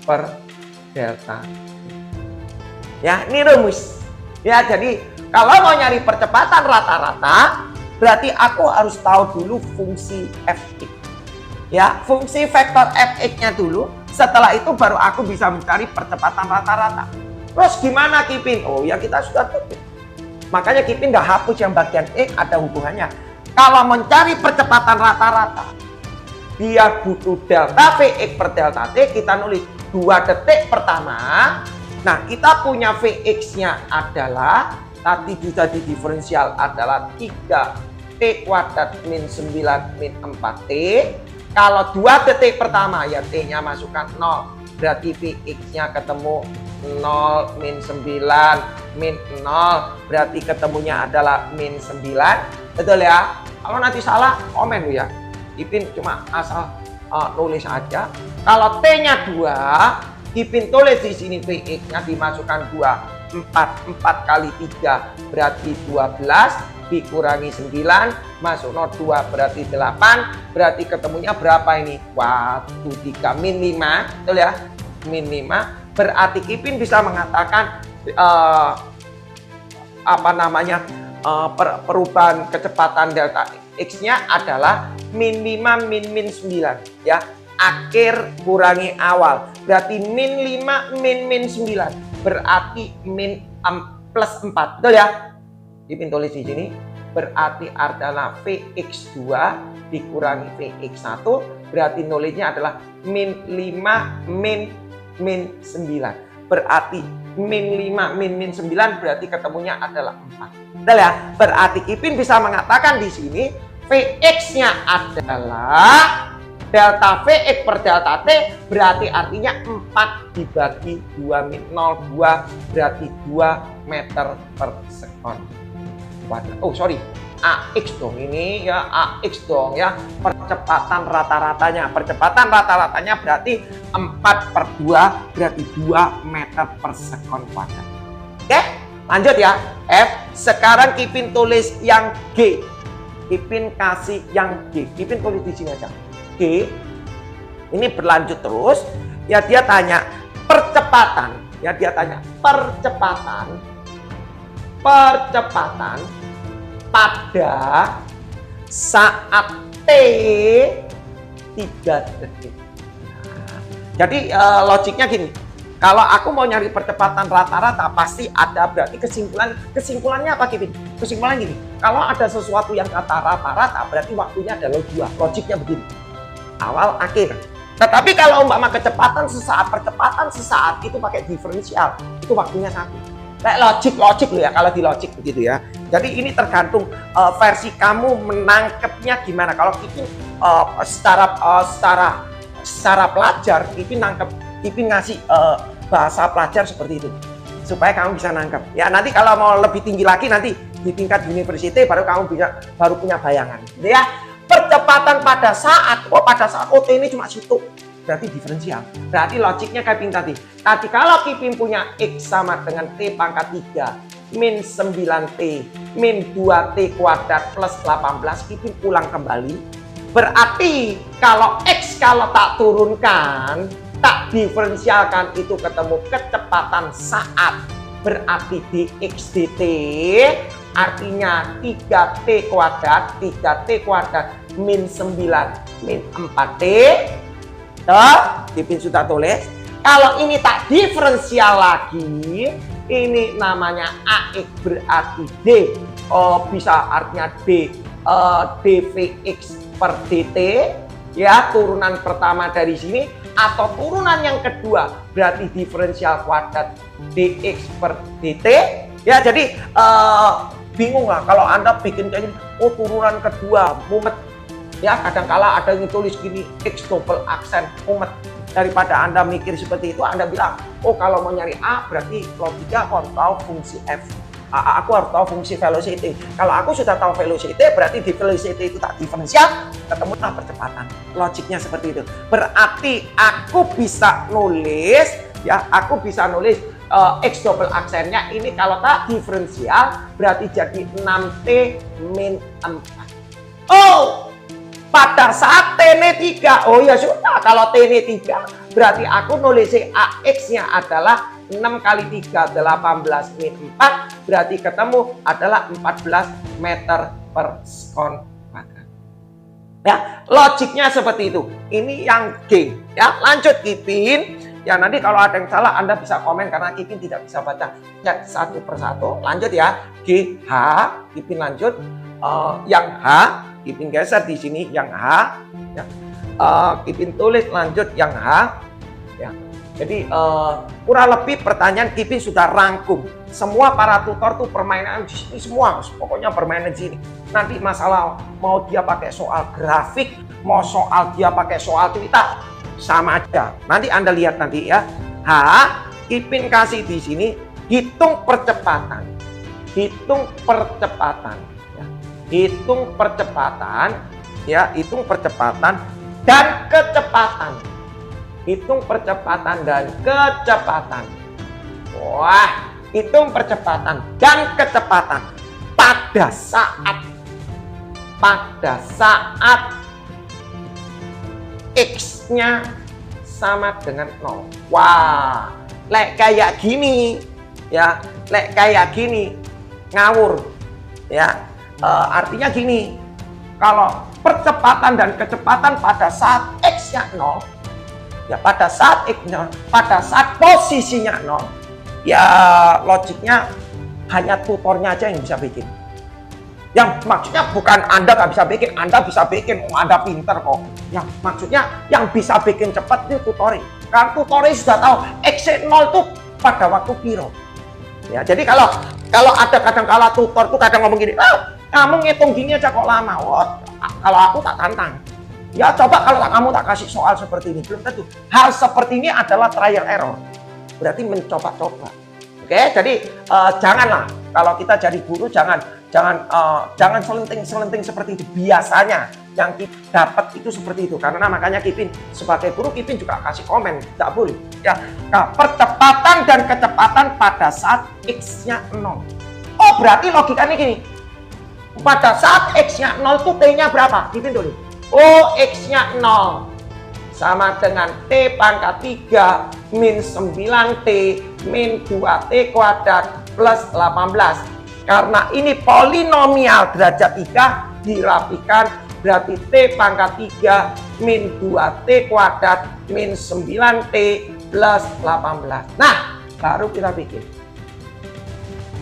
per delta T. Ya, ini rumus. Ya, jadi kalau mau nyari percepatan rata-rata, berarti aku harus tahu dulu fungsi fx. Ya, fungsi vektor fx-nya dulu. Setelah itu baru aku bisa mencari percepatan rata-rata. Terus gimana Kipin? Oh ya, kita sudah tahu. Makanya Kipin nggak hapus yang bagian X, ada hubungannya. Kalau mencari percepatan rata-rata, dia butuh delta Vx per delta T, kita nulis 2 detik pertama. Nah, kita punya Vx-nya adalah, tadi sudah di diferensial adalah 3T kuadrat min 9 min 4T. Kalau 2 detik pertama, ya T-nya masukkan 0. Berarti Vx-nya ketemu 0 min 9 min 0. Berarti ketemunya adalah min 9. Betul ya? Kalau nanti salah, komen ya. Kipin cuma asal nulis aja. Kalau T-nya 2, Kipin tulis di sini Vx-nya dimasukkan 2. 4 kali 3 berarti 12. Dikurangi 9. Masuk 2 berarti 8. Berarti ketemunya berapa ini? Waktu 3 min 5. Betul ya? Min 5. Berarti Kipin bisa mengatakan perubahan kecepatan delta X-nya adalah min 5 min 9 ya. Akhir kurangi awal. Berarti min 5 min 9. Berarti min plus 4. Betul ya? Kipin tulis di sini. Berarti adalah Vx2 dikurangi Vx1. Berarti nulisnya adalah min 5 min 9. Berarti min 5 min 9 berarti ketemunya adalah 4. Betul ya? Berarti Kipin bisa mengatakan di sini Vx-nya adalah delta Vx per delta T, berarti artinya 4 dibagi 2 min 0,2 berarti 2 meter per sekon. Oh sorry, AX dong ini ya, AX dong ya, percepatan rata-ratanya. Percepatan rata-ratanya berarti 4 per 2 berarti 2 meter per sekon kuadrat. Oke, lanjut ya. F, sekarang Kipin tulis yang G. Kipin kasih yang G. Kipin tulis di sini aja. G. Ini berlanjut terus. Ya dia tanya percepatan. Ya dia tanya percepatan pada saat T 3 detik. Nah, jadi logiknya gini. Kalau aku mau nyari percepatan rata-rata, pasti ada berarti kesimpulannya apa, Kipin? Kesimpulan gini, kalau ada sesuatu yang kata rata-rata, berarti waktunya adalah 2. Logiknya begini, awal, akhir. Tetapi kalau umpama kecepatan sesaat itu pakai diferensial, itu waktunya 1. Kayak logik loh ya, kalau di logik begitu ya. Jadi ini tergantung versi kamu menangkepnya gimana. Kalau Kipin secara pelajar, Kipin ngasih bahasa pelajar seperti itu supaya kamu bisa nangkep ya. Nanti kalau mau lebih tinggi lagi, nanti di tingkat university baru kamu baru punya bayangan ya. Percepatan pada saat T ini cuma situ, berarti diferensial. Berarti logiknya Kipin tadi kalau Kipin punya X sama dengan T pangkat 3 min 9T min 2T kuadrat plus 18, Kipin ulang kembali. Berarti kalau X kalau tak turunkan, tak diferensialkan, itu ketemu kecepatan saat. Berarti dx dt artinya 3t kuadrat min 9 min 4t. Kipin sudah tulis. Kalau ini tak diferensial lagi, ini namanya AX, berarti D. Bisa artinya D dvx per dt ya, turunan pertama dari sini, atau turunan yang kedua berarti diferensial kuadrat dx per dt ya. Jadi bingung lah kalau Anda bikin kayak gini, turunan kedua mumet ya. Kadangkala ada yang tulis gini x double aksen, mumet. Daripada Anda mikir seperti itu, Anda bilang kalau mau nyari A berarti logika aku harus tahu fungsi f, aku harus tahu fungsi velocity. Kalau aku sudah tahu velocity, berarti di velocity itu tak diferensial, ketemulah percepatan. Logiknya seperti itu. Berarti aku bisa nulis ya, X double aksennya ini kalau tak diferensial berarti jadi 6T min 4. Pada saat T-nya 3, ya sudah, kalau T-nya 3 berarti aku nulis AX-nya adalah 6 kali 3, 18 min 4, berarti ketemu adalah 14 meter per sekon kuadrat. Ya, logiknya seperti itu. Ini yang G. Ya, lanjut Kipin. Ya, nanti kalau ada yang salah Anda bisa komen karena Kipin tidak bisa baca chat satu persatu. Lanjut ya. G, H, Kipin lanjut. Yang H, Kipin geser di sini yang H. Ya. Kipin tulis lanjut yang H. Ya. Jadi kurang lebih pertanyaan Kipin sudah rangkum. Semua para tutor tuh permainan di sini semua, pokoknya permainan di sini. Nanti masalah mau dia pakai soal grafik, mau dia pakai soal cerita, sama aja. Nanti Anda lihat nanti ya. H, Kipin kasih di sini hitung percepatan. Hitung percepatan ya. Hitung percepatan ya, hitung percepatan dan kecepatan. Hitung percepatan dan kecepatan. Wah, hitung percepatan dan kecepatan pada saat X-nya sama dengan 0. Wah, lek kayak gini ya, lek kayak gini ngawur ya. Artinya gini, kalau percepatan dan kecepatan pada saat X-nya 0 ya, pada saat X-nya, pada saat posisinya 0 ya, logiknya hanya tutornya aja yang bisa bikin. Yang maksudnya bukan Anda nggak bisa bikin, Anda bisa bikin, Anda pinter kok. Yang maksudnya yang bisa bikin cepat itu tutori. Karena tutori sudah tahu X0 itu pada waktu piro. Ya, jadi kalau ada kadang-kala tutor tuh kadang ngomong gini, kamu ngitung gini aja kok lama. Wah, kalau aku tak tantang. Ya coba kalau kamu tak kasih soal seperti ini, belum tentu. Hal seperti ini adalah trial error. Berarti mencoba-coba. Oke, jadi janganlah kalau kita jadi guru jangan selenting seperti itu. Biasanya yang kita dapat itu seperti itu. Karena makanya Kipin sebagai guru, Kipin juga kasih komen, tidak boleh. Ya, nah, percepatan dan kecepatan pada saat X-nya 0. Oh, berarti logikanya gini. Pada saat X-nya 0 itu T-nya berapa? Kipin dulu. Oh, X-nya 0 sama dengan T pangkat 3 min 9T min 2T kuadrat plus 18. Karena ini polinomial derajat 3 dirapikan, berarti T pangkat 3 min 2T kuadrat min 9T plus 18. Nah, baru kita bikin.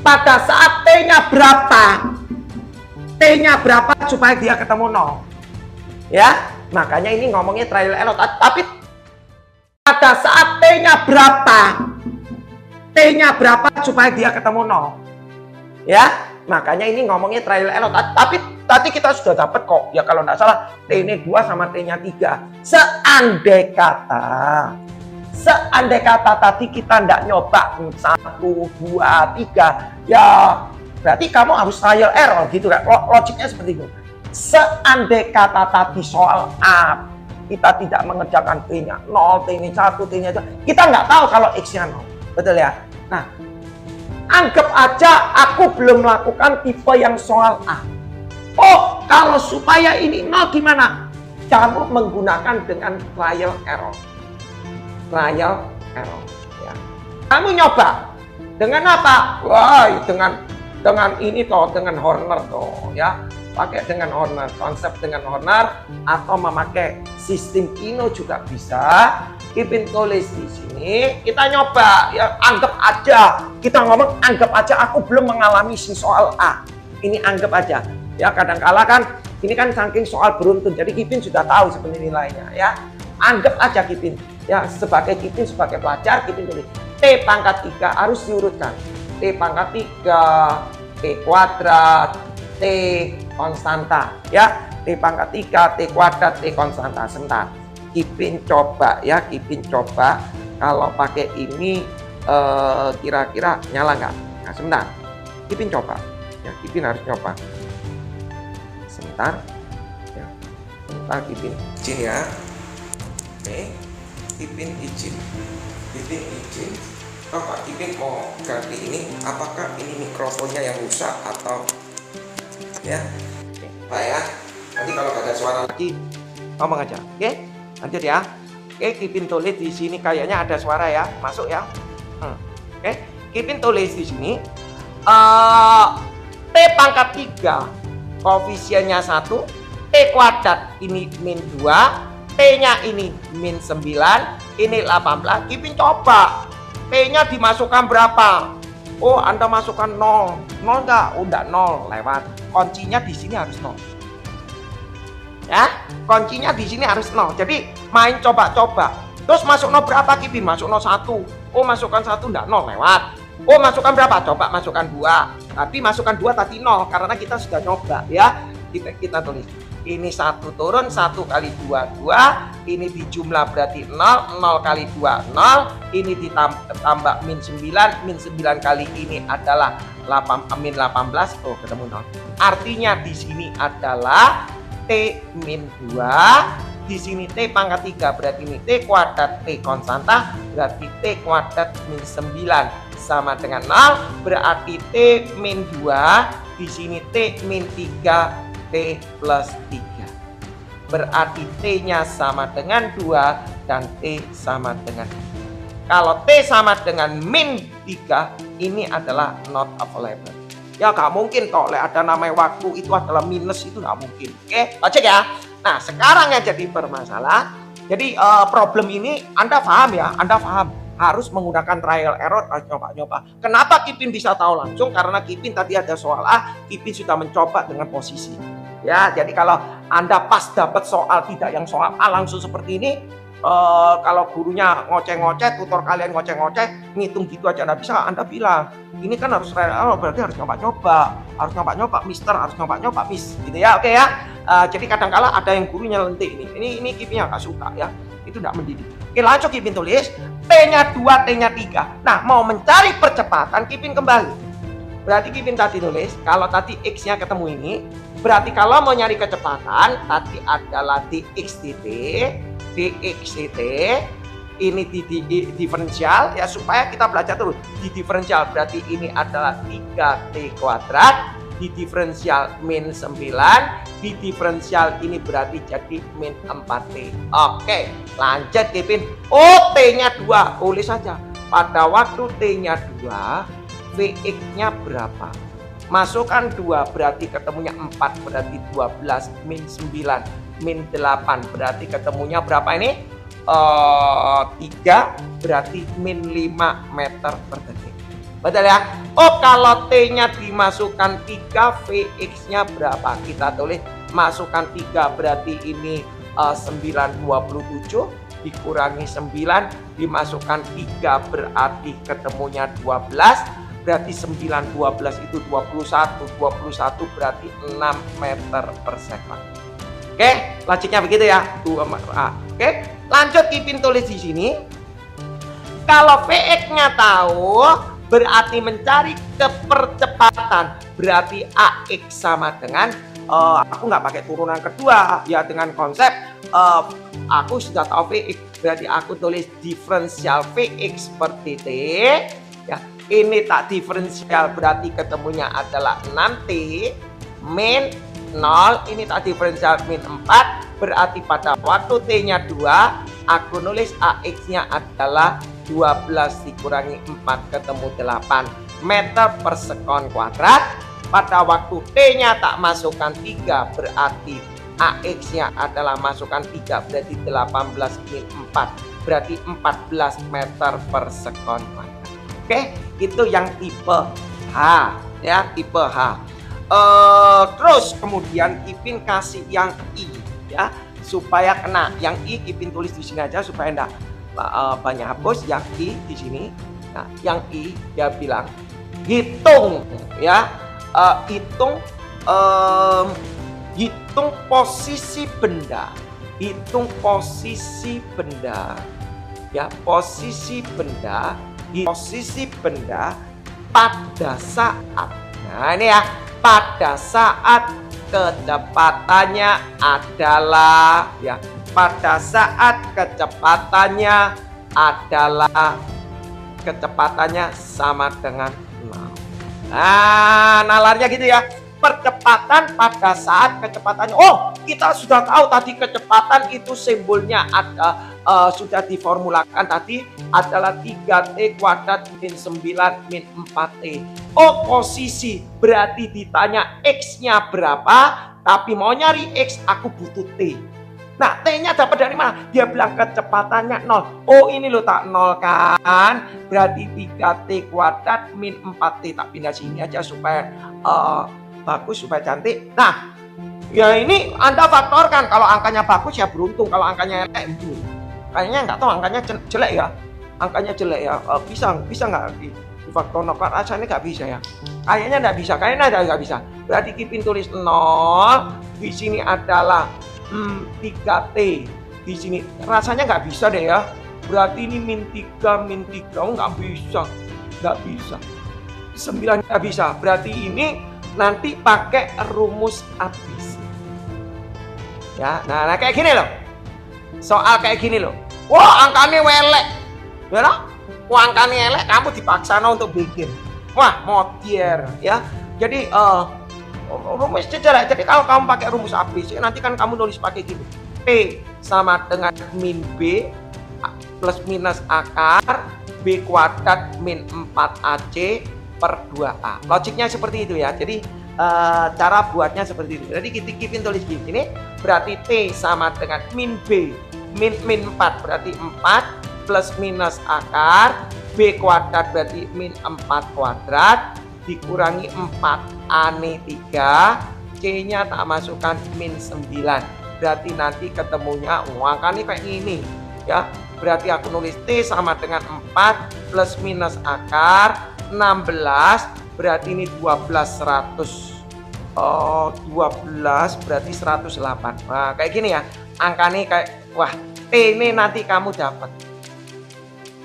Pada saat T-nya berapa? T-nya berapa supaya dia ketemu 0? Ya, makanya ini ngomongnya trial error. Tapi pada saat T-nya berapa? T-nya berapa supaya dia ketemu 0? Ya, makanya ini ngomongnya trial error. Tapi tadi kita sudah dapat kok. Ya kalau nggak salah, T ini 2 sama T-nya 3. Seandai kata tadi kita nggak nyoba 1, 2, 3, ya berarti kamu harus trial error gitu kan. Logiknya seperti itu. Seandai kata tadi soal A, kita tidak mengerjakan T-nya 0, T-nya 1, T-nya 2, kita nggak tahu kalau X-nya 0. Betul ya? Nah, anggap aja aku belum melakukan tipe yang soal A. Oh, kalau supaya ini 0 gimana? Kamu menggunakan dengan trial error. Trial error. Ya. Kamu nyoba dengan apa? Wah, dengan ini toh, dengan Horner toh, ya. Pakai dengan Horner, konsep dengan Horner, atau memakai sistem Kino juga bisa. Ipin tulis di sini, kita nyoba, ya anggap aja, kita ngomong anggap aja aku belum mengalami si soal A. Ini anggap aja, ya kadang-kala kan, ini kan saking soal beruntun, jadi Kipin sudah tahu sebenarnya nilainya, ya. Anggap aja Kipin, ya sebagai Kipin, sebagai pelajar, Kipin tulis T pangkat 3 harus diurutkan. T pangkat 3, T kuadrat, T konstanta, ya. T pangkat 3, T kuadrat, T konstanta. Sebentar. Kipin coba ya, Kipin coba kalau pakai ini kira-kira nyala nggak? Nah, sebentar. Kipin coba. Ya, Kipin harus coba. Sebentar. Ya. Sebentar Kipin izin ya. Oke. Kipin izin. Kipin izin. Coba Kipin mau ganti ini. Apakah ini mikrofonnya yang rusak atau ya? Oke. Pak ya. Nanti kalau ada suara lagi ngomong aja. Oke? Lanjut ya. Oke, Kipin tulis di sini kayaknya ada suara ya, masuk ya. Oke, Kipin tulis di sini T pangkat 3 koefisiennya 1, T kuadrat ini min 2, T-nya ini min 9, ini 18. Kipin coba T-nya dimasukkan berapa? Oh, Anda masukkan 0. 0 enggak? Oh, enggak 0, lewat. Kuncinya di sini harus 0. Ya, kuncinya di sini harus 0. Jadi main coba-coba. Terus masuk 0 berapa Kipin? Masuk 0 1. Oh, masukkan 1 enggak 0, lewat. Oh, masukkan berapa? Coba masukkan 2. Tapi masukkan 2 tadi 0 karena kita sudah nyoba ya. Kita tulis. Ini 1 turun, 1 kali 2 2. Ini dijumlah berarti 0, 0 kali 2 0. Ini ditambah min 9, min 9 kali ini adalah min 18. Oh, ketemu 0. Artinya di sini adalah T min 2, di sini T pangkat 3 berarti ini T kuadrat T konstanta, berarti T kuadrat min 9 sama dengan 0, berarti T min 2, di sini T min 3, T plus 3. Berarti T-nya sama dengan 2 dan T sama dengan 3. Kalau T sama dengan min 3, ini adalah not available. Ya nggak mungkin toh, ada namanya waktu itu adalah minus, itu nggak mungkin. Oke, cek ya. Nah sekarang yang jadi bermasalah, jadi problem ini Anda paham ya, Anda paham harus menggunakan trial error, harus nyoba-nyoba. Kenapa Kipin bisa tahu langsung? Karena Kipin tadi ada soal A, Kipin sudah mencoba dengan posisi. Ya, jadi kalau Anda pas dapat soal tidak yang soal A langsung seperti ini, kalau gurunya ngoceh-ngoceh, tutor kalian ngoceh-ngoceh, ngitung gitu aja nggak bisa, Anda bilang ini kan harus berarti harus nyoba-nyoba, mister harus nyoba-nyoba, miss, gitu ya, oke ya. Jadi kadang-kala ada yang gurunya lentik ini Kipinnya nggak suka ya, itu nggak mendidik. Oke, langsung Kipin tulis T-nya 2, T-nya 3. Nah, mau mencari percepatan, Kipin kembali. Berarti Kipin tadi tulis, kalau tadi X-nya ketemu ini, berarti kalau mau nyari kecepatan, tadi adalah dx dt, dx dt, ini di diferensial ya, supaya kita belajar terus. Di diferensial berarti ini adalah 3t kuadrat, di diferensial min 9, di diferensial ini berarti jadi min 4t. Oke, lanjut Kipin. Oh, t-nya 2, tulis saja. Pada waktu t-nya 2, Vx-nya berapa? Masukkan 2 berarti ketemunya 4, berarti 12 min 9 min 8 berarti ketemunya berapa ini? 3 berarti min 5 meter per detik. Betul ya? Oh, kalau T-nya dimasukkan 3, Vx-nya berapa? Kita tulis masukkan 3 berarti ini 927 dikurangi 9 dimasukkan 3 berarti ketemunya 12, berarti 9 12 itu 21 berarti 6 meter per second. Oke, logiknya begitu ya. Oke, lanjut Kipin tulis di sini. Kalau Vx-nya tahu, berarti mencari kepercepatan, berarti AX sama dengan aku nggak pakai turunan kedua ya, dengan konsep aku sudah tahu Vx, berarti aku tulis diferensial Vx seperti T ya. Ini tak diferensial berarti ketemunya adalah 6T min 0, ini tak diferensial min 4 berarti pada waktu T-nya 2 aku nulis AX-nya adalah 12 dikurangi 4 ketemu 8 meter per sekon kuadrat. Pada waktu T-nya tak masukkan 3 berarti AX-nya adalah masukkan 3 berarti 18 min 4 berarti 14 meter per sekon kuadrat. Oke, itu yang tipe H ya, tipe H. Terus kemudian Kipin kasih yang I ya, supaya kena. Yang I Kipin tulis di sini aja supaya enggak banyak hapus. Yang I di sini. Nah, yang I dia bilang hitung ya, hitung posisi benda, hitung posisi benda ya, posisi benda pada saat, nah ini ya, pada saat kecepatannya adalah ya, pada saat kecepatannya sama dengan 0. Nah, nalarnya gitu ya. Percepatan pada saat kecepatannya. Oh, kita sudah tahu tadi kecepatan itu simbolnya ada sudah diformulakan tadi adalah 3T kuadrat min 9 min 4T. Oh, posisi berarti ditanya X-nya berapa, tapi mau nyari X aku butuh T. Nah, T-nya dapat dari mana? Dia bilang kecepatannya 0. Oh, ini lo tak 0 kan? Berarti 3T kuadrat min 4T. Tak pindah sini aja supaya bagus, supaya cantik. Nah, ya ini Anda faktorkan. Kalau angkanya bagus ya beruntung. Kalau angkanya jelek, kayaknya nggak tahu angkanya jelek ya. Angkanya jelek ya. Bisa nggak difaktor? Rasanya nggak bisa ya. Kayaknya nggak bisa. Berarti Kipin tulis 0. Di sini adalah 3T. Di sini rasanya nggak bisa deh ya. Berarti ini min 3. Oh, nggak bisa. 9 nggak bisa. Berarti ini nanti pakai rumus ABC. Ya, nah kayak gini loh. Soal kayak gini loh. Wah, angkanya welek. Ya lah? Wah, angkanya elek, kamu dipaksa untuk bikin. Wah, modier ya. Jadi rumus jelek. Jadi kalau kamu pakai rumus ABC, nanti kan kamu nulis pakai gini. P sama dengan min B plus minus akar B kuadrat min 4AC per 2A. Logiknya seperti itu ya. Jadi cara buatnya seperti itu. Jadi Kipin tulis gini, berarti T sama dengan min B min 4 berarti 4 plus minus akar B kuadrat berarti min 4 kuadrat dikurangi 4 A-nya 3, C-nya tak masukkan min 9. Berarti nanti ketemunya angkanya kayak gini ya. Berarti aku nulis T sama dengan 4 plus minus akar 16 berarti ini 12 berarti 108. Nah, kayak gini ya. Angkanya kayak wah, T ini nanti kamu dapat.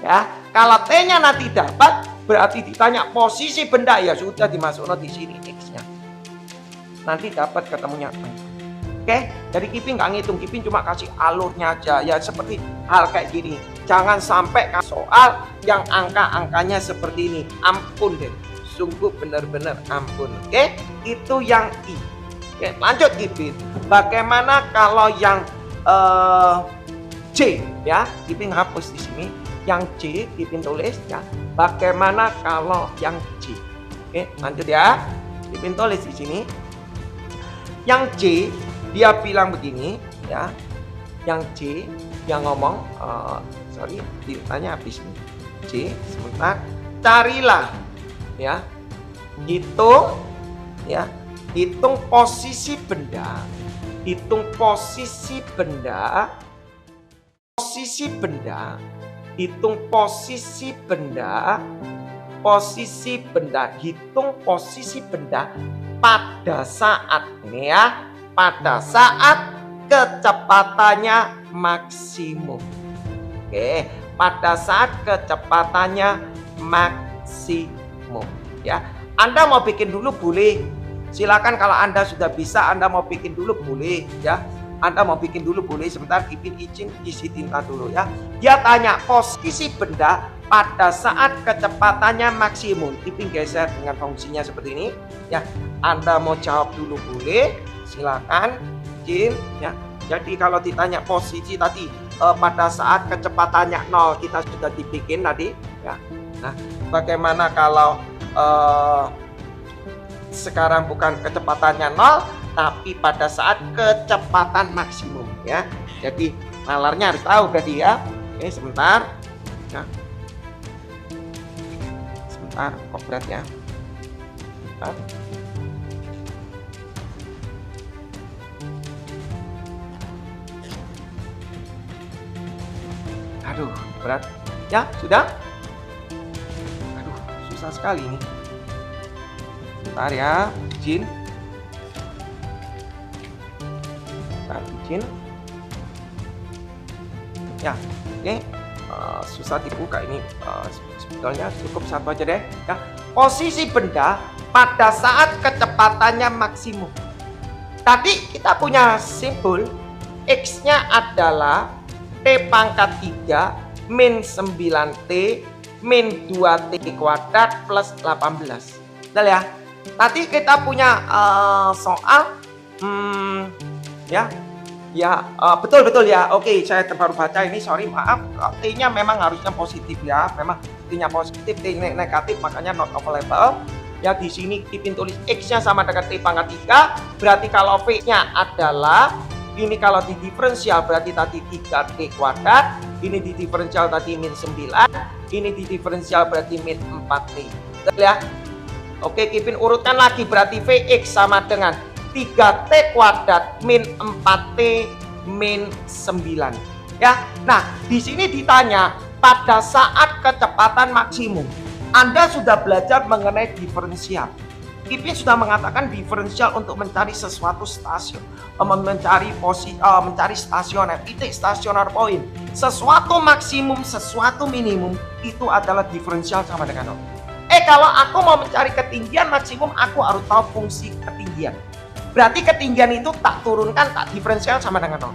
Ya, kalau T-nya nanti dapat berarti ditanya posisi benda ya sudah dimasukkan di sini X-nya. Nanti dapat ketemunya. Oke, jadi Kipin nggak ngitung, Kipin cuma kasih alurnya aja ya, seperti hal kayak gini. Jangan sampai soal yang angka-angkanya seperti ini. Ampun deh, sungguh benar-benar ampun. Oke, itu yang I. Oke, lanjut Kipin. Bagaimana kalau yang C ya? Kipin hapus di sini. Yang C Kipin tulis ya. Bagaimana kalau yang C? Oke, lanjut ya. Kipin tulis di sini. Yang C dia bilang begini ya. Yang C yang ngomong, sorry, ditanya habis nih. C, sebentar. Carilah, ya, hitung, ya, hitung posisi benda, hitung posisi benda, posisi benda, hitung posisi benda, posisi benda, hitung posisi benda pada saat ini ya, pada saat kecepatannya maksimum. Oke, pada saat kecepatannya maksimum ya. Anda mau bikin dulu boleh. Silakan kalau Anda sudah bisa, Anda mau bikin dulu boleh ya. Anda mau bikin dulu boleh. Sebentar, Ipin izin isi tinta dulu ya. Dia tanya posisi benda pada saat kecepatannya maksimum. Ipin geser dengan fungsinya seperti ini ya. Anda mau jawab dulu boleh. Silakan izin ya. Jadi kalau ditanya posisi tadi pada saat kecepatannya 0 kita sudah dibikin tadi ya. Nah, bagaimana kalau sekarang bukan kecepatannya 0 tapi pada saat kecepatan maksimum ya. Jadi nalarnya harus tahu berarti ya. Oke, sebentar ya. Sebentar, kok berat ya. Sebentar. Aduh, berat. Ya, sudah? Aduh, susah sekali ini. Bentar ya, izin. Bentar, izin. Ya, oke. Susah dibuka ini. Sebetulnya cukup satu aja deh. Ya. Posisi benda pada saat kecepatannya maksimum. Tadi kita punya simbol X-nya adalah T pangkat 3 min 9T min 2T kuadrat plus 18. Betul ya? Tadi kita punya soal betul ya. Oke, saya baru baca ini, sorry, maaf. T-nya memang harusnya positif ya. Memang T-nya positif, T negatif makanya not available. Ya, di sini Ipin tulis X-nya sama dengan T pangkat 3. Berarti kalau V-nya adalah ini, kalau di diferensial berarti tadi 3T kuadrat, ini di diferensial tadi min 9, ini di diferensial berarti min 4T. Betul ya? Oke, Ipin urutkan lagi, berarti Vx sama dengan 3T kuadrat min 4T min 9. Ya. Nah, di sini ditanya pada saat kecepatan maksimum. Anda sudah belajar mengenai diferensial. Ipin sudah mengatakan diferensial untuk mencari sesuatu stasiun, mencari posisi, mencari stasioner, titik stasioner point. Sesuatu maksimum, sesuatu minimum itu adalah diferensial sama dengan 0. Kalau aku mau mencari ketinggian maksimum, aku harus tahu fungsi ketinggian. Berarti ketinggian itu tak turunkan, tak diferensial sama dengan 0.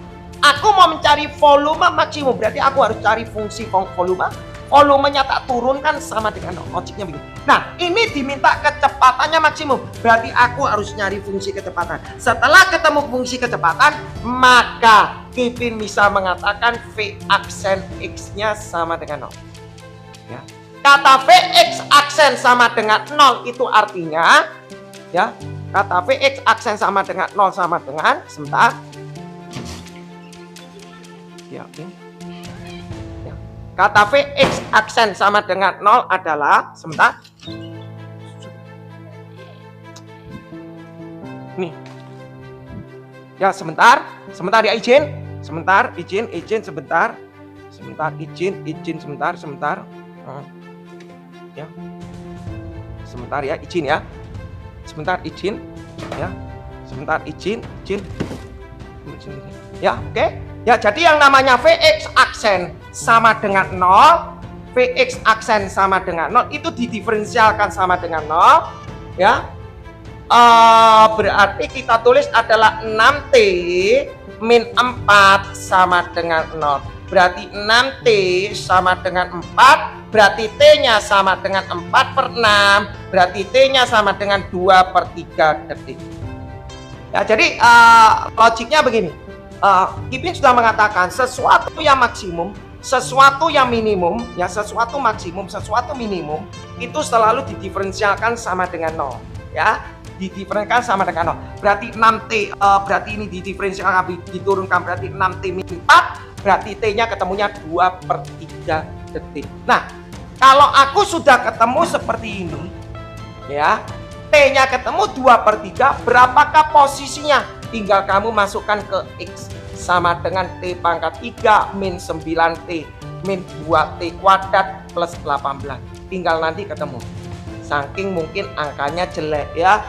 Aku mau mencari volume maksimum, berarti aku harus cari fungsi volume. Volumenya tak turunkan sama dengan 0. Logiknya begini. Nah, ini diminta kecepatannya maksimum. Berarti aku harus nyari fungsi kecepatan. Setelah ketemu fungsi kecepatan, maka Ipin bisa mengatakan V aksen X-nya sama dengan 0. Ya. Kata Vx aksen sama dengan 0 itu artinya ya, kata Vx aksen sama dengan 0 sama dengan, sebentar. Ya, oke. Kata Vx aksen sama dengan 0 adalah, sebentar. Nih. Ya, sebentar ya, izin. Sebentar, izin sebentar. Sebentar, izin sebentar. Ya. Sebentar ya, izin ya. Sebentar, izin. Ya. Sebentar, izin. Ya, oke. Ya, jadi yang namanya Vx aksen sama dengan 0, Vx aksen sama dengan 0 itu didiferensialkan sama dengan 0 ya. Berarti kita tulis adalah 6T min 4 sama dengan 0. Berarti 6T sama dengan 4, berarti T-nya sama dengan 4/6, berarti T-nya sama dengan 2/3 detik. Ya, jadi logiknya begini. Ipin sudah mengatakan sesuatu yang maksimum, sesuatu yang minimum, ya, sesuatu maksimum, sesuatu minimum itu selalu didiferensialkan sama dengan 0, ya. didiferensikan sama dengan 0. Berarti 6T, berarti ini didiferensikan, diturunkan, berarti 6T min 4, berarti T-nya ketemunya 2/3 detik. Nah, kalau aku sudah ketemu seperti ini, ya, T-nya ketemu 2/3, berapakah posisinya? Tinggal kamu masukkan ke X, sama dengan T pangkat 3 min 9T min 2T kuadrat plus 18. Tinggal nanti ketemu. Saking mungkin angkanya jelek ya,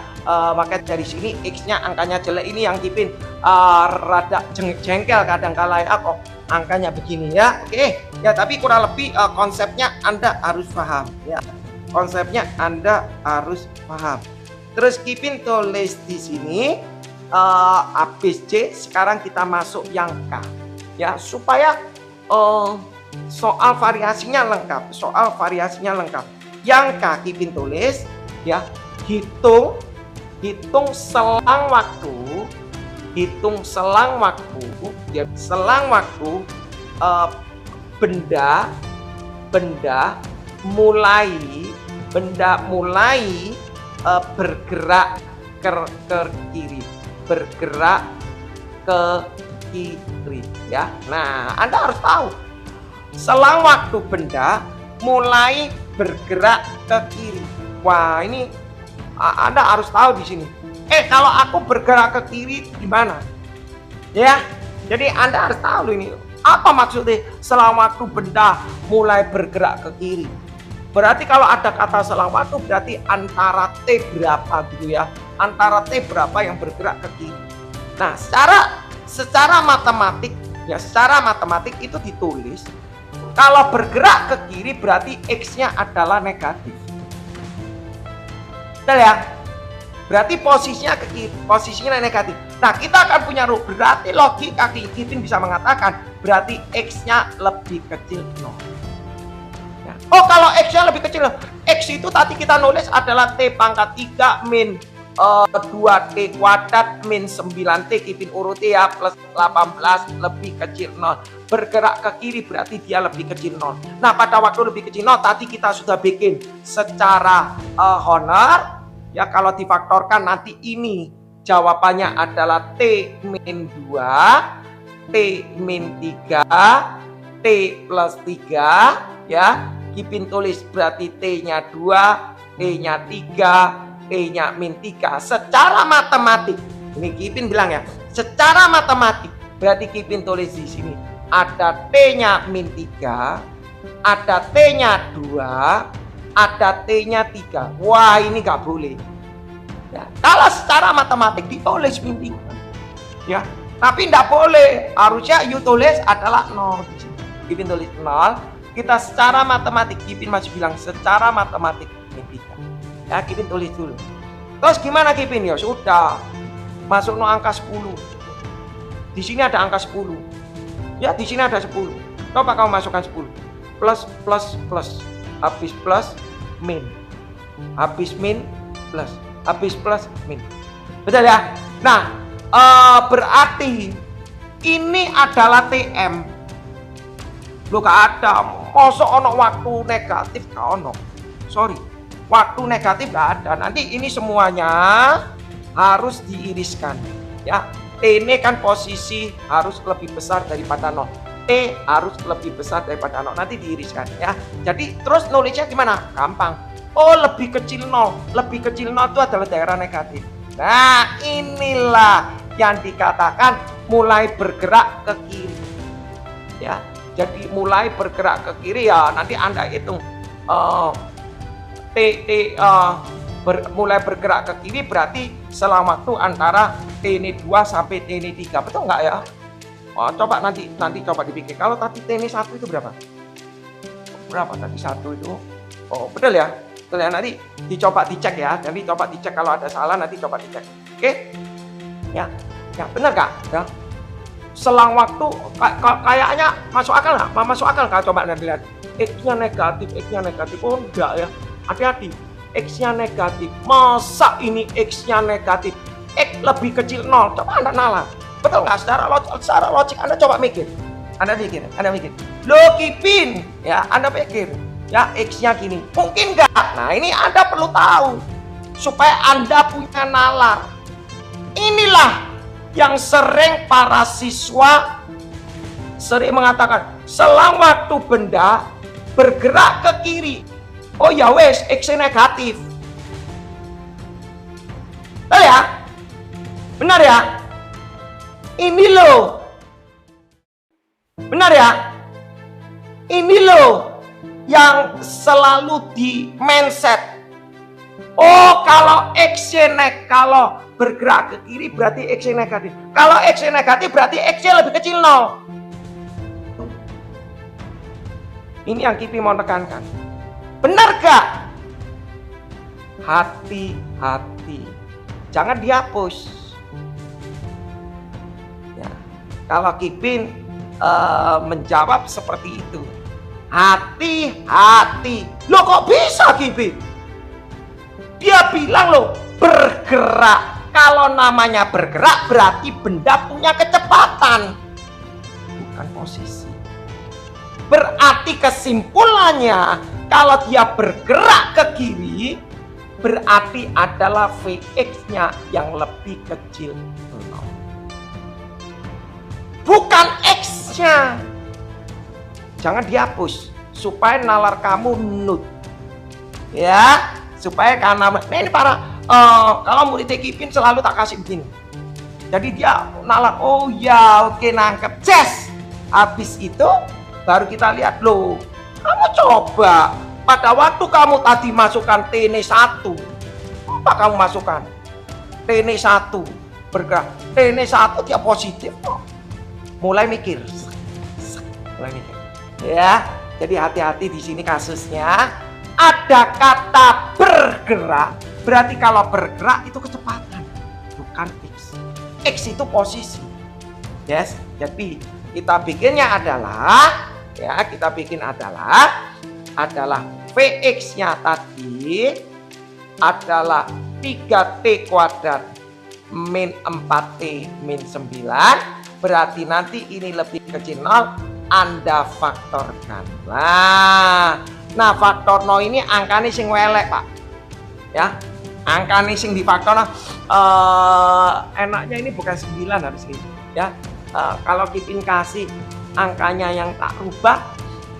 maka dari sini X-nya angkanya jelek, ini yang Kipin rada jengkel kadang-kala ya, kok angkanya begini ya. Oke ya, tapi kurang lebih konsepnya Anda harus paham ya, konsepnya Anda harus paham. Terus Kipin tulis di sini habis C, sekarang kita masuk yang K ya, supaya soal variasinya lengkap, yang K Kipin tulis ya, hitung selang waktu, ya, selang waktu benda mulai bergerak ke kiri, ya. Nah, Anda harus tahu selang waktu benda mulai bergerak ke kiri. Wah, ini Anda harus tahu di sini. Kalau aku bergerak ke kiri gimana? Ya, jadi Anda harus tahu ini. Apa maksudnya selang waktu benda mulai bergerak ke kiri? Berarti kalau ada kata selang waktu, berarti antara T berapa gitu ya? Antara T berapa yang bergerak ke kiri? Nah, secara matematik ya, secara matematik itu ditulis kalau bergerak ke kiri berarti X-nya adalah negatif. Betul ya? Berarti posisinya ke kiri, posisinya negatif. Nah, kita akan punya berarti logika Kipin bisa mengatakan berarti X-nya lebih kecil 0. Ya. Oh, kalau X-nya lebih kecil, X itu tadi kita nulis adalah T pangkat 3 min 2T kuadrat min 9T Kipin uruti ya, plus 18 lebih kecil 0. Bergerak ke kiri berarti dia lebih kecil 0. Nah, pada waktu lebih kecil 0 tadi kita sudah bikin secara honor ya, kalau difaktorkan nanti ini jawabannya adalah T min 2, T min 3, T plus 3 ya. Kipin tulis berarti T-nya 2, T-nya 3, T-nya min 3. Secara matematik, ini Kipin bilang ya, secara matematik berarti Kipin tulis di sini ada T-nya min 3, ada T-nya 2, ada T-nya 3. Wah, ini nggak boleh. Ya, kalau secara matematik ditulis min 3. Ya, tapi nggak boleh. Harusnya you tulis adalah 0. Kipin tulis 0. Kita secara matematik, Kipin masih bilang secara matematik min 3. Ya, Kipin tulis dulu. Terus gimana Kipin? Ya sudah, masuk no angka 10. Di sini ada angka 10. Ya, di sini ada 10. Coba kamu masukkan 10. Plus, plus, plus. Habis plus, min. Habis min, plus. Habis plus, min. Betul ya? Nah, berarti ini adalah TM. Lu gak ada. Mosok ono waktu negatif gak ono. Sorry. Waktu negatif gak ada. Nanti ini semuanya harus diiriskan. Ya, T ini kan posisi harus lebih besar daripada 0. T harus lebih besar daripada 0. Nanti diiriskan ya. Jadi terus nulisnya gimana? Gampang. Oh, lebih kecil 0. Lebih kecil 0 itu adalah daerah negatif. Nah, inilah yang dikatakan mulai bergerak ke kiri. Ya. Jadi mulai bergerak ke kiri ya, nanti Anda hitung mulai bergerak ke kiri berarti selang waktu antara T ini 2 sampai T ini 3. Betul nggak ya? Oh, coba nanti coba dipikir. Kalau tadi T ini 1 itu berapa? Berapa tadi 1 itu? Oh, betul ya? Betul ya, nanti dicoba dicek ya. Nanti coba dicek, kalau ada salah nanti coba dicek. Oke? Ya. Ya, benar nggak? Ya. Selang waktu kayaknya masuk akal nggak? Masuk akal nggak? Coba nanti lihat. X-nya negatif. Oh, enggak ya. Hati-hati. X-nya negatif. Masa ini X-nya negatif? X lebih kecil 0. Coba Anda nalar. Betul nggak? Secara logik Anda coba mikir. Anda mikir. Loh, Kipin. Ya, Anda pikir. Ya, X-nya gini. Mungkin nggak? Nah, ini Anda perlu tahu. supaya Anda punya nalar. Inilah yang sering para siswa sering mengatakan, selang waktu benda bergerak ke kiri, oh ya wes, X negatif. Betul ya? Benar ya? Ini loh. Benar ya? Ini loh yang selalu di mindset. Oh, kalau kalau bergerak ke kiri berarti X negatif. Kalau X negatif berarti X lebih kecil 0. Ini yang Kipi mau tekankan. Benar gak? Hati-hati. Jangan dihapus. Ya, kalau Kipin menjawab seperti itu. Hati-hati. Loh kok bisa Kipin? Dia bilang loh, bergerak. Kalau namanya bergerak berarti benda punya kecepatan, bukan posisi. Berarti kesimpulannya, kalau dia bergerak ke kiri, berarti adalah Vx-nya yang lebih kecil 0. Bukan X-nya. Jangan dihapus, supaya nalar kamu nut. Ya, supaya karena ini para kalau murid Kipin selalu tak kasih begini. Jadi dia nalar, oh ya oke nangkep, yes. Habis itu baru kita lihat, loh kamu coba pada waktu kamu tadi masukkan TN1, apa kamu masukkan TN1 bergerak, TN1 dia positif kok. Mulai mikir ya. Jadi hati-hati di sini kasusnya ada kata bergerak, berarti kalau bergerak itu kecepatan, bukan X. X itu posisi. Yes, jadi kita bikinnya adalah Vx-nya tadi adalah 3T kuadrat min 4T min 9, berarti nanti ini lebih kecil 0, Anda faktorkan. Nah faktor 0 ini angkanya sing welek Pak. Ya, angkanya sing difaktor enaknya ini bukan 9 harus ini. Ya, kalau Kipin kasih angkanya yang tak rubah,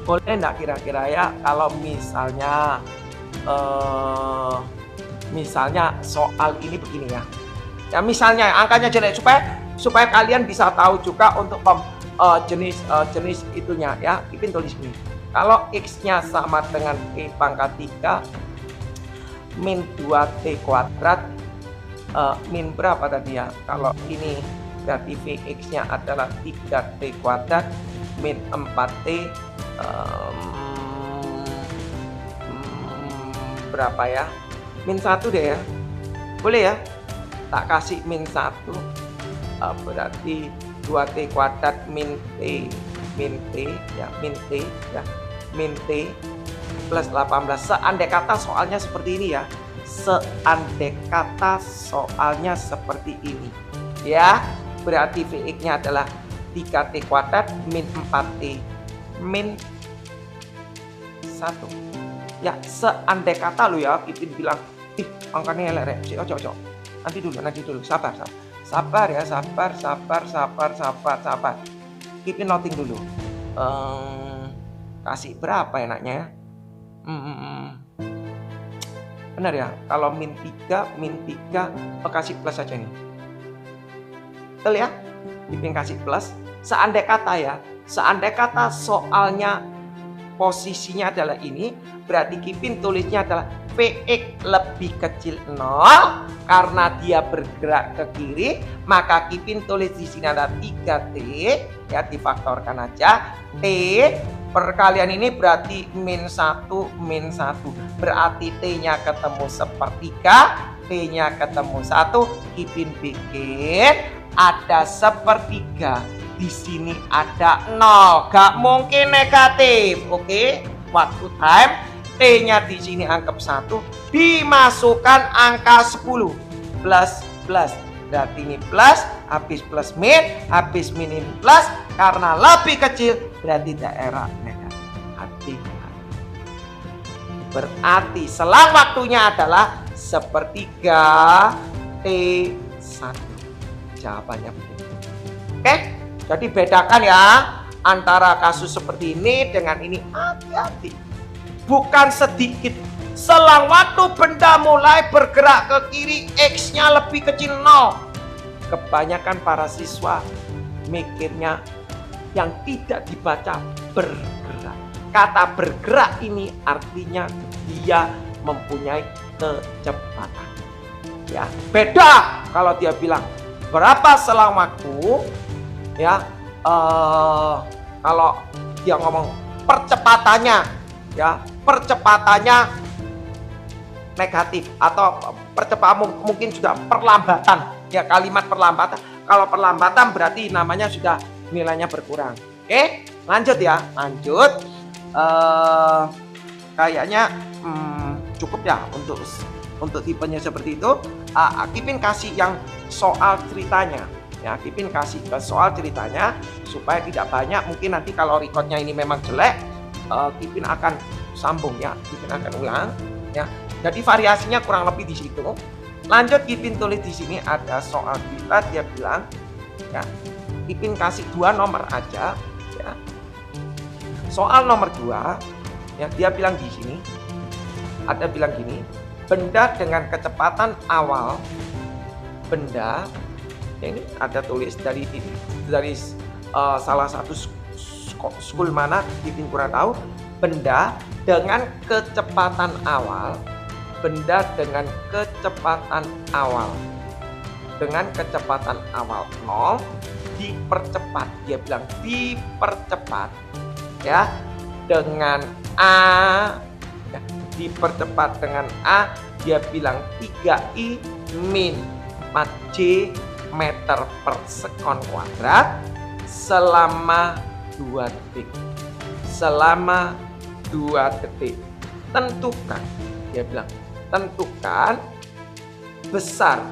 boleh enggak kira-kira ya? Kalau misalnya soal ini begini ya. Ya misalnya angkanya jelek supaya kalian bisa tahu juga untuk jenis itunya ya. Kipin tulis ini. Kalau X-nya sama dengan E pangkat 3 min 2T kuadrat min berapa tadi ya? Kalau ini berarti Vx-nya adalah 3T kuadrat min 4T berapa ya? Min 1 deh ya. Boleh ya? Tak kasih min 1 berarti 2T kuadrat min T ya, min T ya, min T plus 18. Seandai kata soalnya seperti ini ya. Seandai kata soalnya seperti ini ya, berarti Vx-nya adalah 3T kuadrat min 4T min 1 ya. Seandai kata lo ya, Kipin bilang angkanya elek sih, ojo nanti dulu sabar ya, sabar. Kipin noting dulu. Kasih berapa enaknya ya? Benar ya, kalau min 3 kasih plus aja nih. Betul ya? Kipin kasih plus. Seandai kata soalnya posisinya adalah ini, berarti Kipin tulisnya adalah Vx lebih kecil 0 karena dia bergerak ke kiri, maka Kipin tulis di sini ada 3T ya, difaktorkan aja. T perkalian ini berarti min 1 berarti T-nya ketemu sepertiga, T-nya ketemu 1, Kipin bikin ada sepertiga. Di sini ada 0, gak mungkin negatif. Oke, waktu time T-nya di sini anggap 1, dimasukkan angka 10 plus. Berarti ini plus, habis plus min, habis min ini plus, karena lebih kecil berarti daerah negatif. Hati-hati. Berarti selang waktunya adalah sepertiga T1. Jawabannya begitu. Oke, jadi bedakan ya antara kasus seperti ini dengan ini. Hati-hati. Bukan sedikit. Selang waktu benda mulai bergerak ke kiri, X-nya lebih kecil 0. Kebanyakan para siswa mikirnya yang tidak dibaca bergerak. Kata bergerak ini artinya dia mempunyai kecepatan. Ya, beda kalau dia bilang berapa selang waktu, ya, kalau dia ngomong percepatannya, ya, percepatannya negatif atau percepatan mungkin sudah perlambatan, ya, kalimat perlambatan. Kalau perlambatan berarti namanya sudah nilainya berkurang. Oke, lanjut ya, lanjut. Kayaknya cukup ya untuk tipenya seperti itu. Kipin kasih yang soal ceritanya, ya, Kipin kasih ke soal ceritanya supaya tidak banyak. Mungkin nanti kalau recordnya ini memang jelek, Kipin akan sambung ya, Kipin akan ulang ya. Jadi variasinya kurang lebih di situ. Lanjut, Kipin tulis di sini ada soal kita, dia bilang ya, Kipin kasih 2 nomor aja ya. Soal nomor 2 ya, dia bilang di sini ada bilang gini, benda dengan kecepatan awal, benda ya, ini ada tulis dari salah satu school mana Kipin kurang tahu. Benda dengan kecepatan awal, benda dengan kecepatan awal 0 dipercepat, dia bilang dipercepat ya dengan A, ya, dipercepat dengan A, dia bilang 3I min 4J meter per sekon kuadrat selama 2 detik. Selama 2 detik. Tentukan, dia bilang, tentukan besar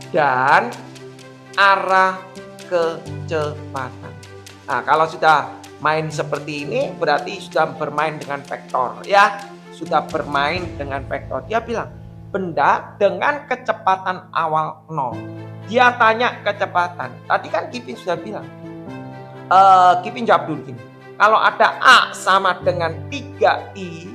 dan arah kecepatan. Nah, kalau sudah main seperti ini berarti sudah bermain dengan vektor ya, sudah bermain dengan vektor. Dia bilang benda dengan kecepatan awal 0. Dia tanya kecepatan. Tadi kan Kipin sudah bilang. Kipin jawab dulu gini. Kalau ada A sama dengan 3I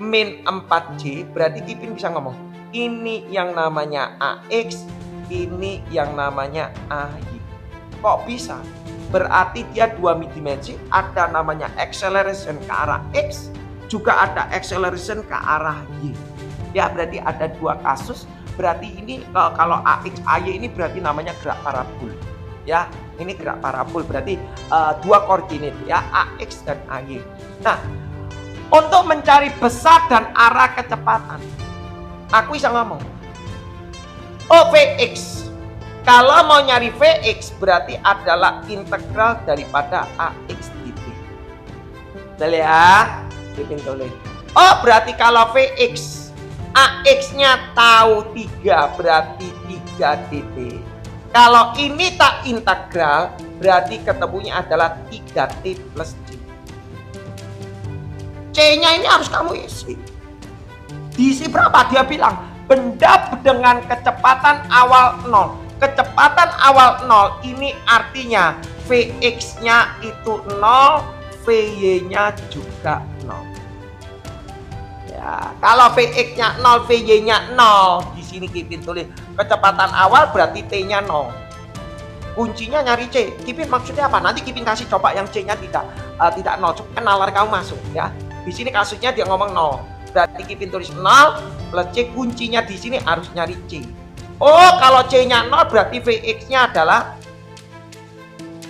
min 4J, berarti Kipin bisa ngomong ini yang namanya AX, ini yang namanya AY. Kok bisa? Berarti dia 2 dimensi, ada namanya acceleration ke arah X, juga ada acceleration ke arah Y. Ya, berarti ada 2 kasus. Berarti ini kalau AX, AY ini berarti namanya gerak parabol. Ya, ini gerak parabol, berarti 2 koordinat ya, AX dan AY. Nah, untuk mencari besar dan arah kecepatan, aku bisa ngomong Vx. Kalau mau nyari Vx berarti adalah integral daripada AX dt. Betul ya? Tulis. Oh, berarti kalau Vx AX-nya tahu 3 berarti 3 dt. Kalau ini tak integral berarti ketemunya adalah 3t plus j. C-nya ini harus kamu isi. Diisi berapa? Dia bilang benda dengan kecepatan awal 0. Kecepatan awal 0 ini artinya Vx-nya itu 0, Vy-nya juga 0. Ya, kalau Vx-nya 0, Vy-nya 0, di sini Kipin tulis kecepatan awal berarti T-nya 0. Kuncinya nyari C. Kipin maksudnya apa? Nanti Kipin kasih coba yang C-nya tidak 0. Coba nalar kamu masuk ya. Di sini kasusnya dia ngomong 0. Berarti Kipin tulis 0 plus C, kuncinya di sini harus nyari C. Oh, kalau C-nya 0 berarti Vx-nya adalah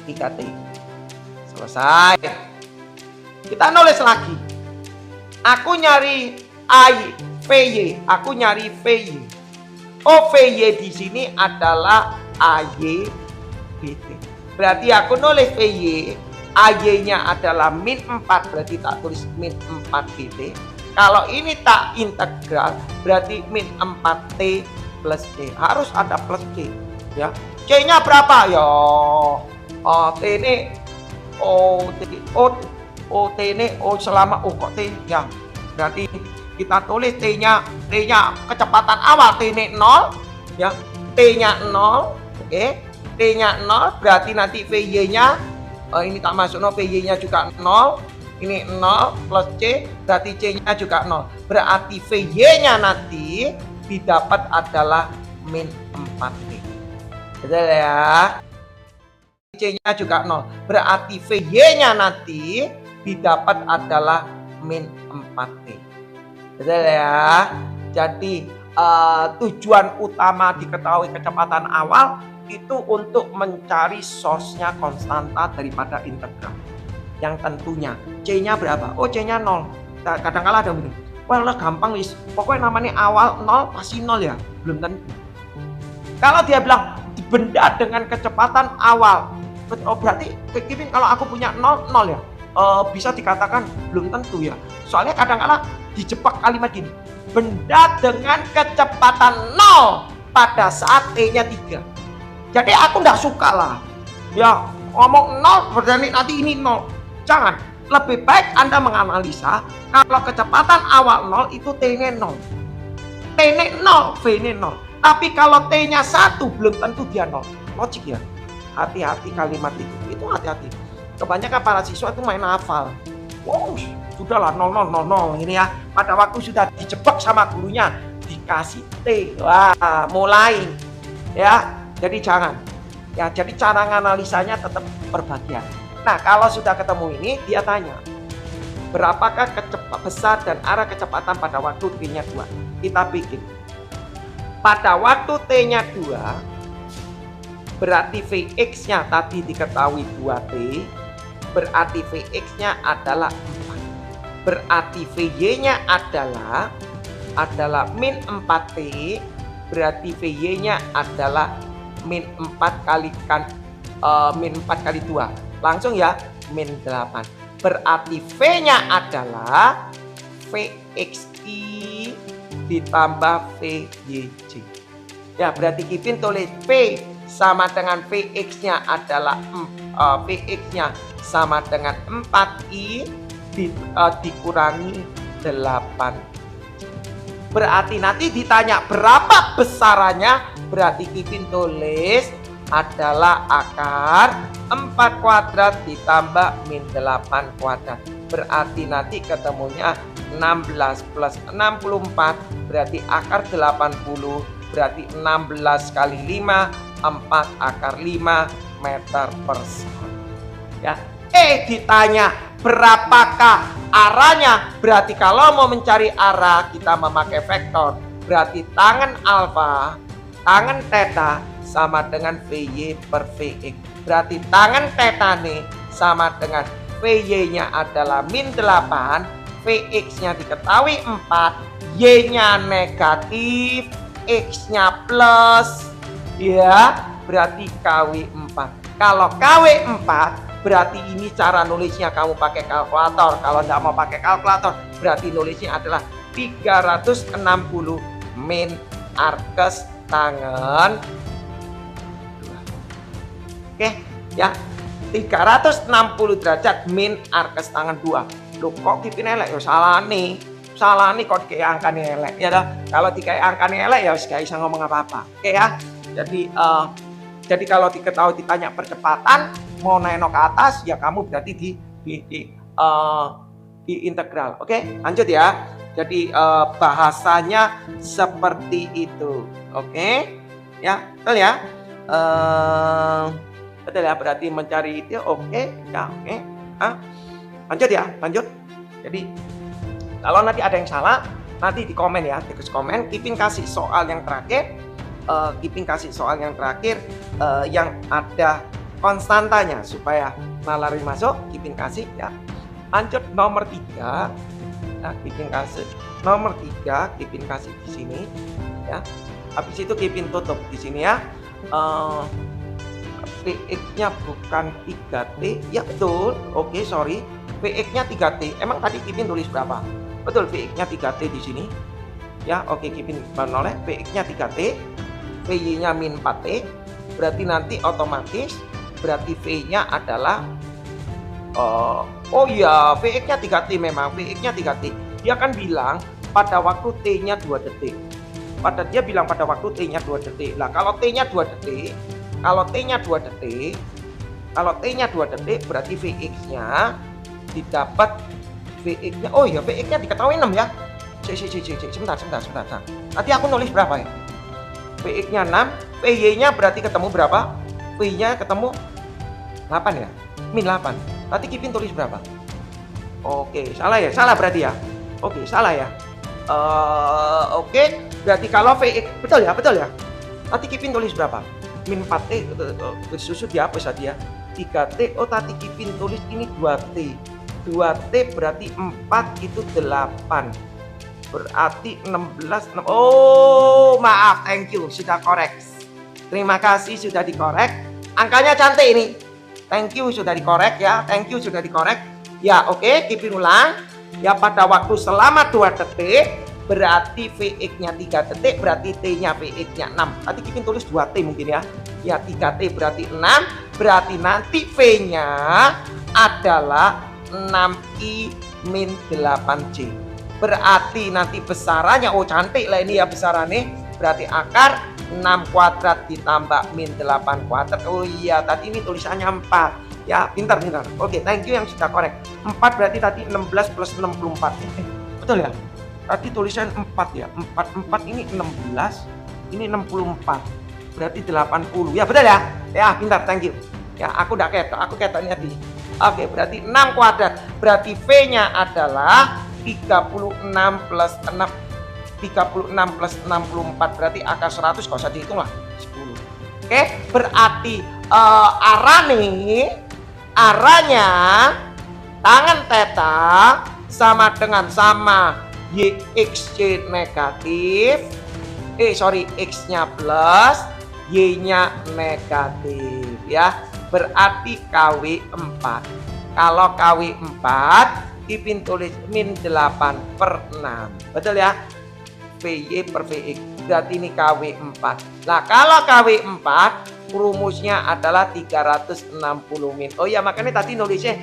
3T. Selesai. Kita nulis lagi. Aku nyari Vy, aku nyari Vy. Oh, Vy di sini adalah AY dt. Berarti aku nulis Vy, AY-nya adalah min 4, berarti tak tulis min 4 dt. Kalau ini tak integral, berarti min 4t plus C. Harus ada plus C ya. C-nya berapa ya? T ini T ini selama kok T ya. Berarti kita tulis T-nya kecepatan awal T-nya 0 ya. T-nya 0, oke. T-nya 0 berarti nanti VY-nya ini tak masuk, VY-nya juga 0. Ini 0 plus C berarti C-nya juga 0. Berarti VY-nya nanti didapat adalah min 4T. Betul ya? C-nya juga 0. Berarti VY-nya nanti didapat adalah min 4T. Betul ya? Jadi tujuan utama diketahui kecepatan awal itu untuk mencari source-nya konstanta daripada integral. Yang tentunya C-nya berapa? Oh, C-nya 0. Kadang-kala ada yang wah gampang wis. Pokoknya namanya awal 0 pasti 0 ya. Belum tentu. Kalau dia bilang benda dengan kecepatan awal, oh, berarti Kevin kalau aku punya 0 ya. Bisa dikatakan belum tentu ya. Soalnya kadang-kala dijebak kalimat gini. Benda dengan kecepatan 0 pada saat T-nya 3. Jadi aku nggak suka lah. Ya, ngomong 0 berarti nanti ini 0. Jangan. Lebih baik Anda menganalisa kalau kecepatan awal 0 itu T-nya 0. T-nya 0, V-nya 0. Tapi kalau T-nya 1 belum tentu dia 0. Logik ya. Hati-hati kalimat itu. Itu hati-hati. Kebanyakan para siswa itu main hafal. Wow, sudahlah 0000 ini ya. Pada waktu sudah dijebak sama gurunya dikasih T. Wah, mulai. Ya, jadi jangan. Ya, jadi cara analisanya tetap berbagian. Nah, kalau sudah ketemu ini, dia tanya, berapakah besar dan arah kecepatan pada waktu T-nya 2? Kita bikin. Pada waktu T-nya 2, berarti Vx-nya tadi diketahui 2T, berarti Vx-nya adalah 4. Berarti Vy-nya adalah min 4T, berarti Vy-nya adalah min 4 kali 2. Langsung ya, min 8. Berarti V-nya adalah Vxi ditambah Vyj. Ya, berarti Kevin tulis V sama dengan Vx-nya adalah Vx-nya sama dengan 4i dikurangi 8. Berarti nanti ditanya berapa besarannya, berarti Kevin tulis adalah akar 4 kuadrat ditambah min 8 kuadrat. Berarti nanti ketemunya 16 plus 64, berarti akar 80, berarti 16 kali 5, 4 akar 5 meter per sekon. Ya. Ditanya berapakah arahnya, berarti kalau mau mencari arah kita memakai vektor. Berarti tangan alfa, tangan theta sama dengan Vy per Vx. Berarti tangan theta nih sama dengan Vy-nya adalah min 8, Vx-nya diketahui 4, Y-nya negatif, X-nya plus, ya berarti KW 4. Kalau KW 4 berarti ini cara nulisnya kamu pakai kalkulator. Kalau tidak mau pakai kalkulator berarti nulisnya adalah 360 min arkes tangan 2. Oke ya, 360 derajat min arkes tangan 2. Loh kok Kevin elek ya, salah nih kok kayak angkanya elek ya dah. Kalau dikai angkanya elek ya gak bisa ngomong apa-apa. Oke ya. Jadi kalau diketahui ditanya percepatan mau naik ke atas ya kamu berarti di integral. Oke, lanjut ya. Jadi bahasanya seperti itu. Oke. Ya, betul ya. Betul ya, berarti mencari itu oke, ya oke. Lanjut ya, lanjut. Jadi kalau nanti ada yang salah, nanti di komen ya, di komen. Kevin kasih soal yang terakhir. Yang ada konstantanya supaya nalari masuk. Kevin kasih ya. Lanjut nomor 3. Nah, Kevin kasih nomor 3. Kevin kasih di sini ya. Habis itu Kevin tutup di sini ya. Vx-nya bukan 3T, ya betul. Oke, sorry. Vx-nya 3T. Emang tadi Kevin tulis berapa? Betul, Vx-nya 3T di sini. Ya, oke, Kevin menoleh Vx-nya 3T, Vy-nya min 4T. Berarti nanti otomatis berarti V-nya adalah oh iya, Vx-nya 3T memang, Vx-nya 3T. Dia kan bilang pada waktu T-nya 2 detik. Dia bilang pada waktu T-nya 2 detik. Nah, kalau T-nya 2 detik, kalau T-nya 2 detik berarti Vx-nya didapat Vx-nya. Oh ya, Vx-nya diketahui 6 ya. Sebentar. Tadi aku nulis berapa ya? Vx-nya 6, Vy-nya berarti ketemu berapa? V-nya ketemu 8 ya? Min 8. Tadi Kipin tulis berapa? Oke, salah ya? Salah berarti ya? Oke, salah ya? Oke, berarti kalau Vx, betul ya? Tadi Kipin tulis berapa? Min 4T, bersusu dihapus tadi ya. 3T, oh tadi Kipin tulis ini 2T. 2T berarti 4 itu 8. Berarti 16. Oh, maaf, thank you, sudah korek. Terima kasih sudah dikorek. Angkanya cantik ini. Thank you sudah dikorek ya. Ya, oke, Kipin ulang. Ya, pada waktu selama 2 detik berarti Vx-nya 3 detik, berarti T-nya Vx-nya 6. Tadi Kipin tulis 2T mungkin ya. Ya, 3T berarti 6, berarti nanti V-nya adalah 6I min 8C. Berarti nanti besarannya, oh cantik lah ini ya besarannya. Berarti akar 6 kuadrat ditambah min 8 kuadrat. Oh iya, tadi ini tulisannya 4. Ya, pintar. Oke, thank you yang sudah korek. 4 berarti tadi 16 plus 64. Betul ya? Tadi tulisan 4 ya. 4 ini 16, ini 64. Berarti 80. Ya, betul ya? Ya, pintar, thank you. Ya, aku udah ketok, aku ketoknya tadi. Oke, berarti 6 kuadrat. Berarti V-nya adalah 36 plus 6. 36 plus 64 berarti akar 100, gak usah dihitung lah, 10. Oke, berarti arahnya tangan theta sama dengan YXC negatif, X-nya plus, Y-nya negatif ya. Berarti KW 4. Kalau KW 4 Kipin tulis min 8/6. Betul ya? Vy per Vx. Berarti ini KW 4. Nah, kalau KW 4 rumusnya adalah 360 min. Oh ya, makanya tadi nulisnya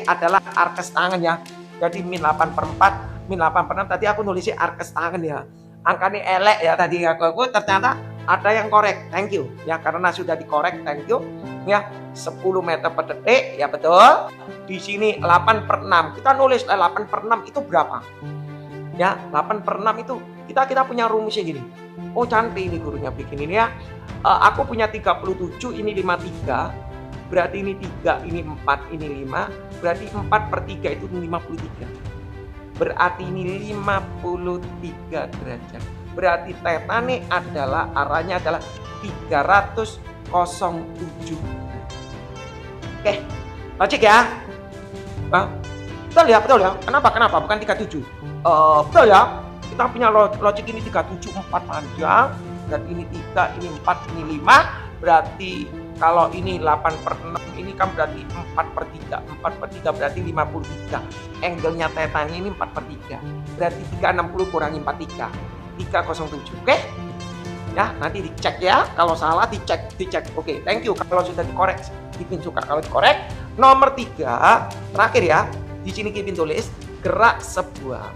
adalah arkes tangan ya. Jadi min 8/4, min 8/6 tadi aku nulisnya arkes tangan ya. Angkanya elek ya tadi aku ternyata ada yang korek. Thank you ya, karena sudah dikorek, thank you. Ya, 10 meter per detik ya, betul. Di sini 8/6. Kita nulis 8/6 itu berapa? Ya, 8/6 itu kita punya rumusnya gini. Oh, cantik ini gurunya bikin ini ya. Aku punya 37, ini 53. Berarti ini 3, ini 4, ini 5. Berarti 4/3 itu 53. Berarti ini 53 derajat. Berarti theta nih adalah arahnya adalah 307. Oke, logik ya? Betul ya? Kenapa? Bukan 37. Betul ya? Kita punya logik ini 37, 4 panjang. Berarti ini 3, ini 4, ini 5. Berarti kalau ini 8/6, ini kan berarti 4/3. 4/3 berarti 53. Angle-nya theta ini 4/3. Berarti 360 kurangi 43. 307. Oke? Ya, nanti dicek ya. Kalau salah dicek. Oke, thank you. Kalau sudah dikorek, Kipin suka kalau dikorek. Nomor 3, terakhir ya. Di sini Kipin tulis gerak sebuah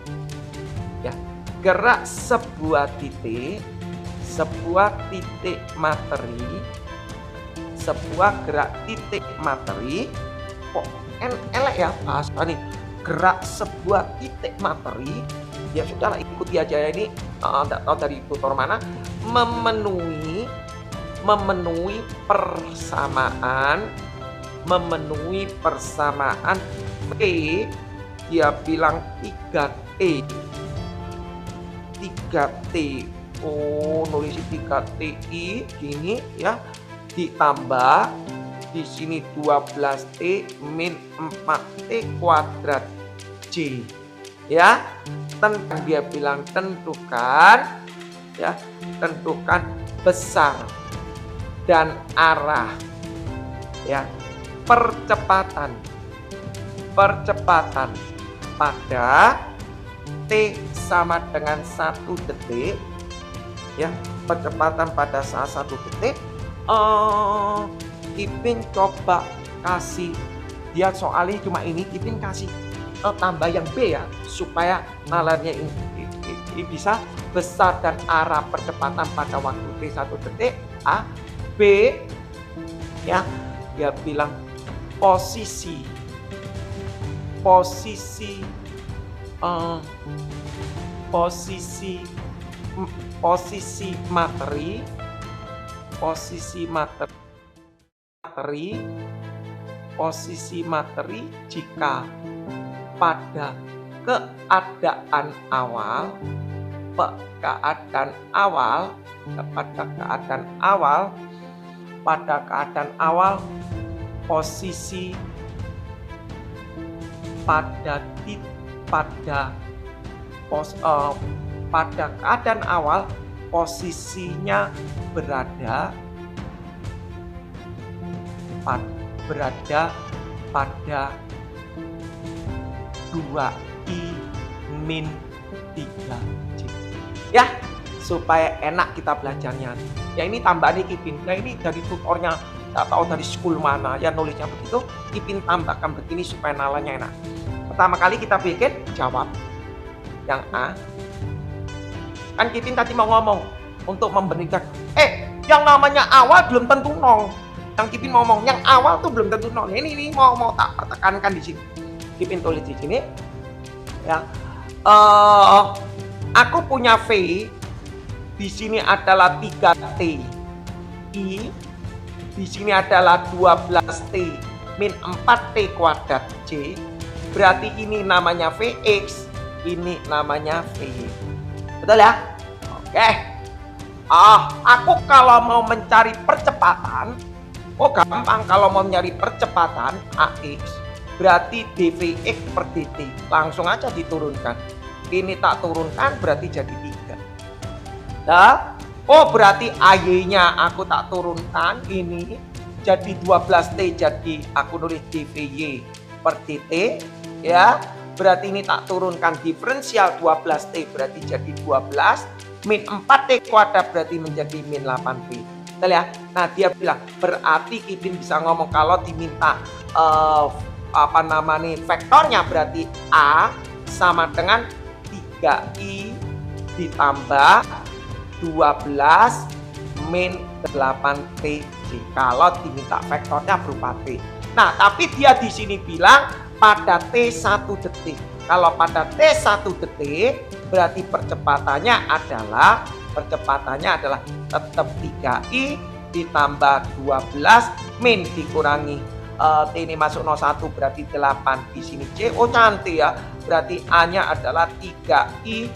titik, sebuah gerak titik materi. Kok elek ya bahasa nih. Gerak sebuah titik materi. Ya sudahlah, ikuti aja ini. Tidak tahu dari tutor mana. Memenuhi persamaan P, dia bilang 3T. Oh, nulis 3TI gini ya. Ditambah di sini 12T min 4T kuadrat C. Ya, dia bilang tentukan besar dan arah ya, percepatan pada T sama dengan 1 detik ya, percepatan pada saat 1 detik. Kipin coba kasih dia soalnya cuma ini, Kipin kasih tambah yang B ya, supaya nalarnya ini bisa besar dan arah percepatan pada waktu T 1 detik. A. B, ya, dia bilang posisi materi jika pada keadaan awal posisi pada keadaan awal posisinya berada pada 2i min 3j. Ya, supaya enak kita belajarnya. Ya ini tambahan Kipin. Nah ini dari tutornya, tak tahu dari school mana ya nulisnya begitu. Kipin tambahkan begini supaya nalarnya enak. Pertama kali kita bikin jawab yang A. Kan Kipin tadi mau ngomong untuk memberikan yang namanya awal belum tentu nol. Yang Kipin ngomong yang awal tuh belum tentu nol. Ini mau tak pertekankan di sini. Kipin tulis di sini. Ya. Aku punya V di sini adalah 3T I, di sini adalah 12T min 4T kuadrat J. Berarti ini namanya Vx, ini namanya Vy. Betul ya? Oke. Aku kalau mau mencari percepatan, gampang. Kalau mau mencari percepatan AX, berarti dVx per dt. Langsung aja diturunkan. Ini tak turunkan berarti jadi 3. Nah, berarti AY-nya aku tak turunkan. Ini jadi 12T, jadi aku nulis dVy per dt. Ya, berarti ini tak turunkan diferensial 12T berarti jadi 12 min 4T kuadrat berarti menjadi min 8P. Betul ya? Nah, dia bilang berarti Kipin bisa ngomong kalau diminta vektornya berarti A sama dengan 3i ditambah 12 min 8Tj kalau diminta vektornya berupa T. Nah, tapi dia di sini bilang pada T 1 detik. Kalau pada T 1 detik berarti percepatannya adalah tetap 3i ditambah 12 min dikurangi T ini masuk 01 berarti 8, di sini C. Cantik ya. Berarti A-nya adalah 3i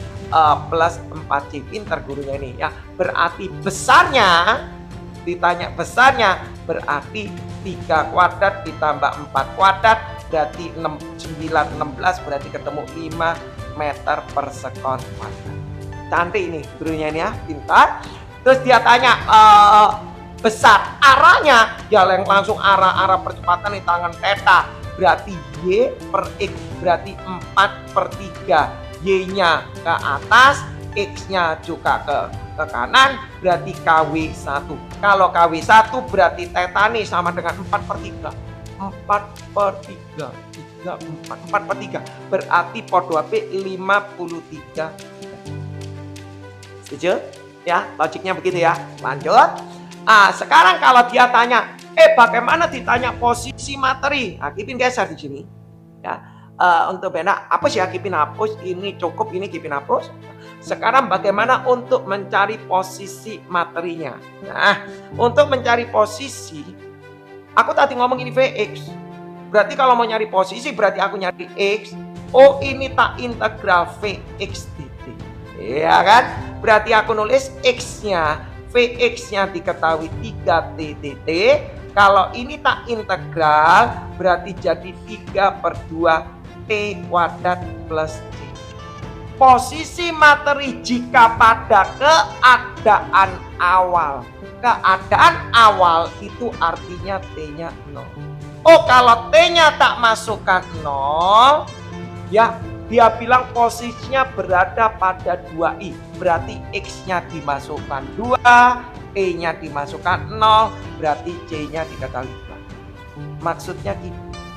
plus 4J. Pinter gurunya ini ya. Berarti besarnya, ditanya besarnya berarti 3 kuadrat ditambah 4 kuadrat berarti 9, 16 berarti ketemu 5 meter per sekon kuadrat. Cantik ini gurunya ini ya, pintar. Terus dia tanya besar arahnya, ya langsung arah percepatan di tangan theta berarti Y per X berarti 4 per 3. Y-nya ke atas, X-nya juga ke kanan berarti KW1. Kalau KW1 berarti theta nih sama dengan 4 per 3. 4 per 3, 4 per 3 berarti por 2P 53. Setuju? Ya, logiknya begitu ya. Lanjut. Sekarang kalau dia tanya, bagaimana ditanya posisi materi? Kipin geser di sini. Ya, untuk benar hapus ya, Kipin hapus. Ini cukup, ini Kipin hapus. Sekarang bagaimana untuk mencari posisi materinya? Nah, untuk mencari posisi, aku tadi ngomong ini Vx. Berarti kalau mau nyari posisi, berarti aku nyari X. Ini tak integral Vx dt. Ya kan? Berarti aku nulis X-nya. Vx-nya diketahui 3T dt. Kalau ini tak integral berarti jadi 3 per 2 T kuadrat plus J. Posisi materi jika pada keadaan awal. Keadaan awal itu artinya T-nya 0. Kalau T-nya tak masukkan 0, ya dia bilang posisinya berada pada 2i. Berarti X-nya dimasukkan 2, E-nya dimasukkan 0, berarti C-nya diketahui 2. Maksudnya gini,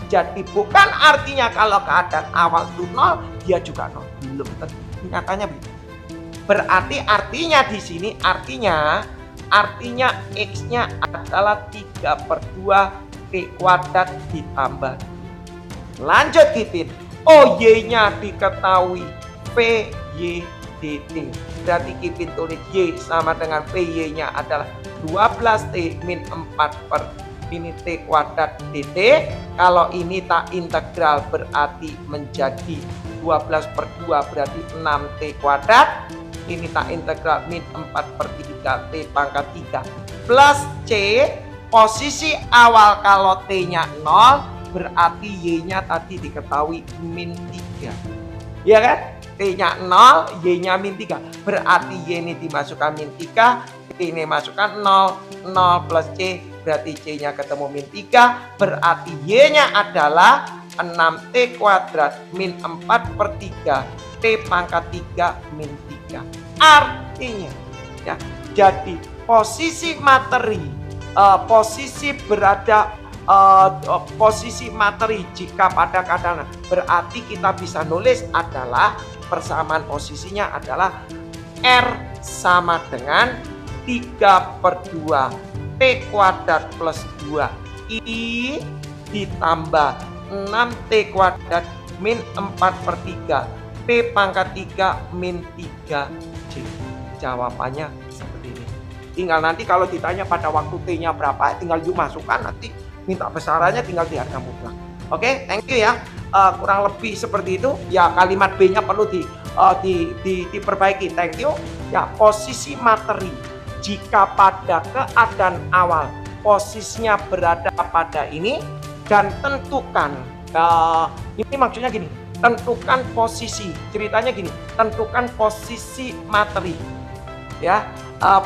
Jadi bukan artinya kalau keadaan awal itu 0, dia juga 0. Belum tentu. Nyatanya begitu. Berarti artinya di sini artinya X-nya adalah 3/2 T kuadrat ditambah. Lanjut Kipin. Oh, Y-nya diketahui P, Y, dt. Berarti Kipin tulis Y sama dengan PY-nya adalah 12T min 4 per ini T kuadrat dt. Kalau ini tak integral berarti menjadi 12/2 berarti 6T kuadrat. Ini tak integral min 4/3 T pangkat 3 plus C. Posisi awal kalau T-nya 0 berarti Y-nya tadi diketahui min 3. Ya kan? T-nya 0, Y-nya min 3. Berarti Y ini dimasukkan min 3, T ini masukkan 0, 0 plus C berarti C-nya ketemu min 3. Berarti Y-nya adalah 6T kuadrat min 4/3 T pangkat 3 min 3. Artinya ya, jadi posisi materi, posisi materi jika pada keadaan berarti kita bisa nulis adalah persamaan posisinya adalah R sama dengan 3/2 T kuadrat plus 2 I ditambah 6T kuadrat min 4/3 T pangkat 3 min 3 C. Jawabannya seperti ini. Tinggal nanti kalau ditanya pada waktu T-nya berapa, tinggal yuk masukkan, nanti minta besarannya tinggal di harga mutlak. Oke, thank you ya. Kurang lebih seperti itu. Ya, kalimat B-nya perlu diperbaiki. Thank you. Ya, posisi materi jika pada keadaan awal posisinya berada pada ini dan tentukan ini maksudnya gini, tentukan posisi, ceritanya gini, tentukan posisi materi ya,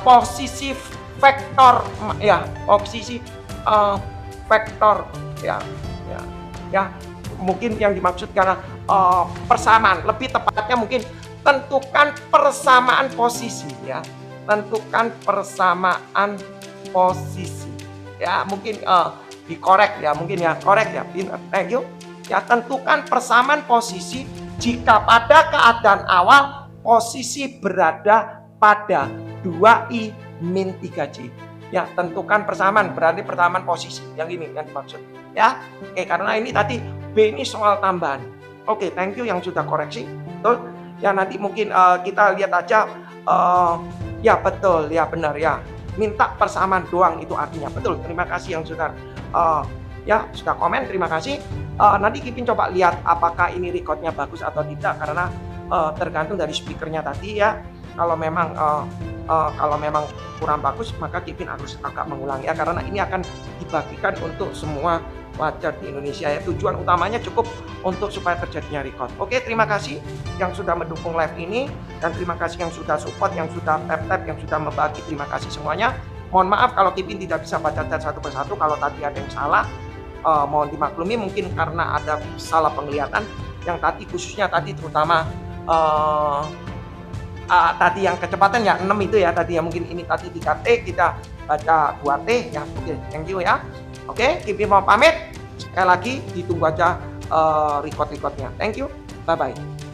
posisi vektor ya, posisi vektor ya mungkin yang dimaksud karena persamaan, lebih tepatnya mungkin tentukan persamaan posisi ya, tentukan persamaan posisi ya, mungkin dikorek ya, mungkin ya, korek ya, thank you ya. Tentukan persamaan posisi jika pada keadaan awal posisi berada pada 2I min 3C ya. Tentukan persamaan berarti persamaan posisi, yang ini yang dimaksud ya. Oke, karena ini tadi B ini soal tambahan. Oke, thank you yang sudah koreksi. Betul ya, nanti mungkin kita lihat aja. Ya betul ya, benar ya, minta persamaan doang itu artinya. Betul, terima kasih yang sudah ya sudah komen, terima kasih. Nanti Kipin coba lihat apakah ini recordnya bagus atau tidak, karena tergantung dari speakernya tadi ya. Kalau memang kurang bagus maka Kipin harus agak mengulangi ya, karena ini akan dibagikan untuk semua pelajar di Indonesia ya. Tujuan utamanya cukup untuk supaya terjadinya record. Oke, terima kasih yang sudah mendukung live ini, dan terima kasih yang sudah support, yang sudah tap-tap, yang sudah membagi. Terima kasih semuanya. Mohon maaf kalau Kipin tidak bisa baca chat satu persatu, kalau tadi ada yang salah. Mohon dimaklumi, mungkin karena ada salah penglihatan yang tadi, khususnya tadi terutama tadi yang kecepatan ya 6 itu ya tadi ya, mungkin ini tadi 3T kita baca 2T ya. Oke, thank you ya. Oke, Kipin mau pamit. Sekali lagi ditunggu aja record-recordnya. Thank you, bye bye.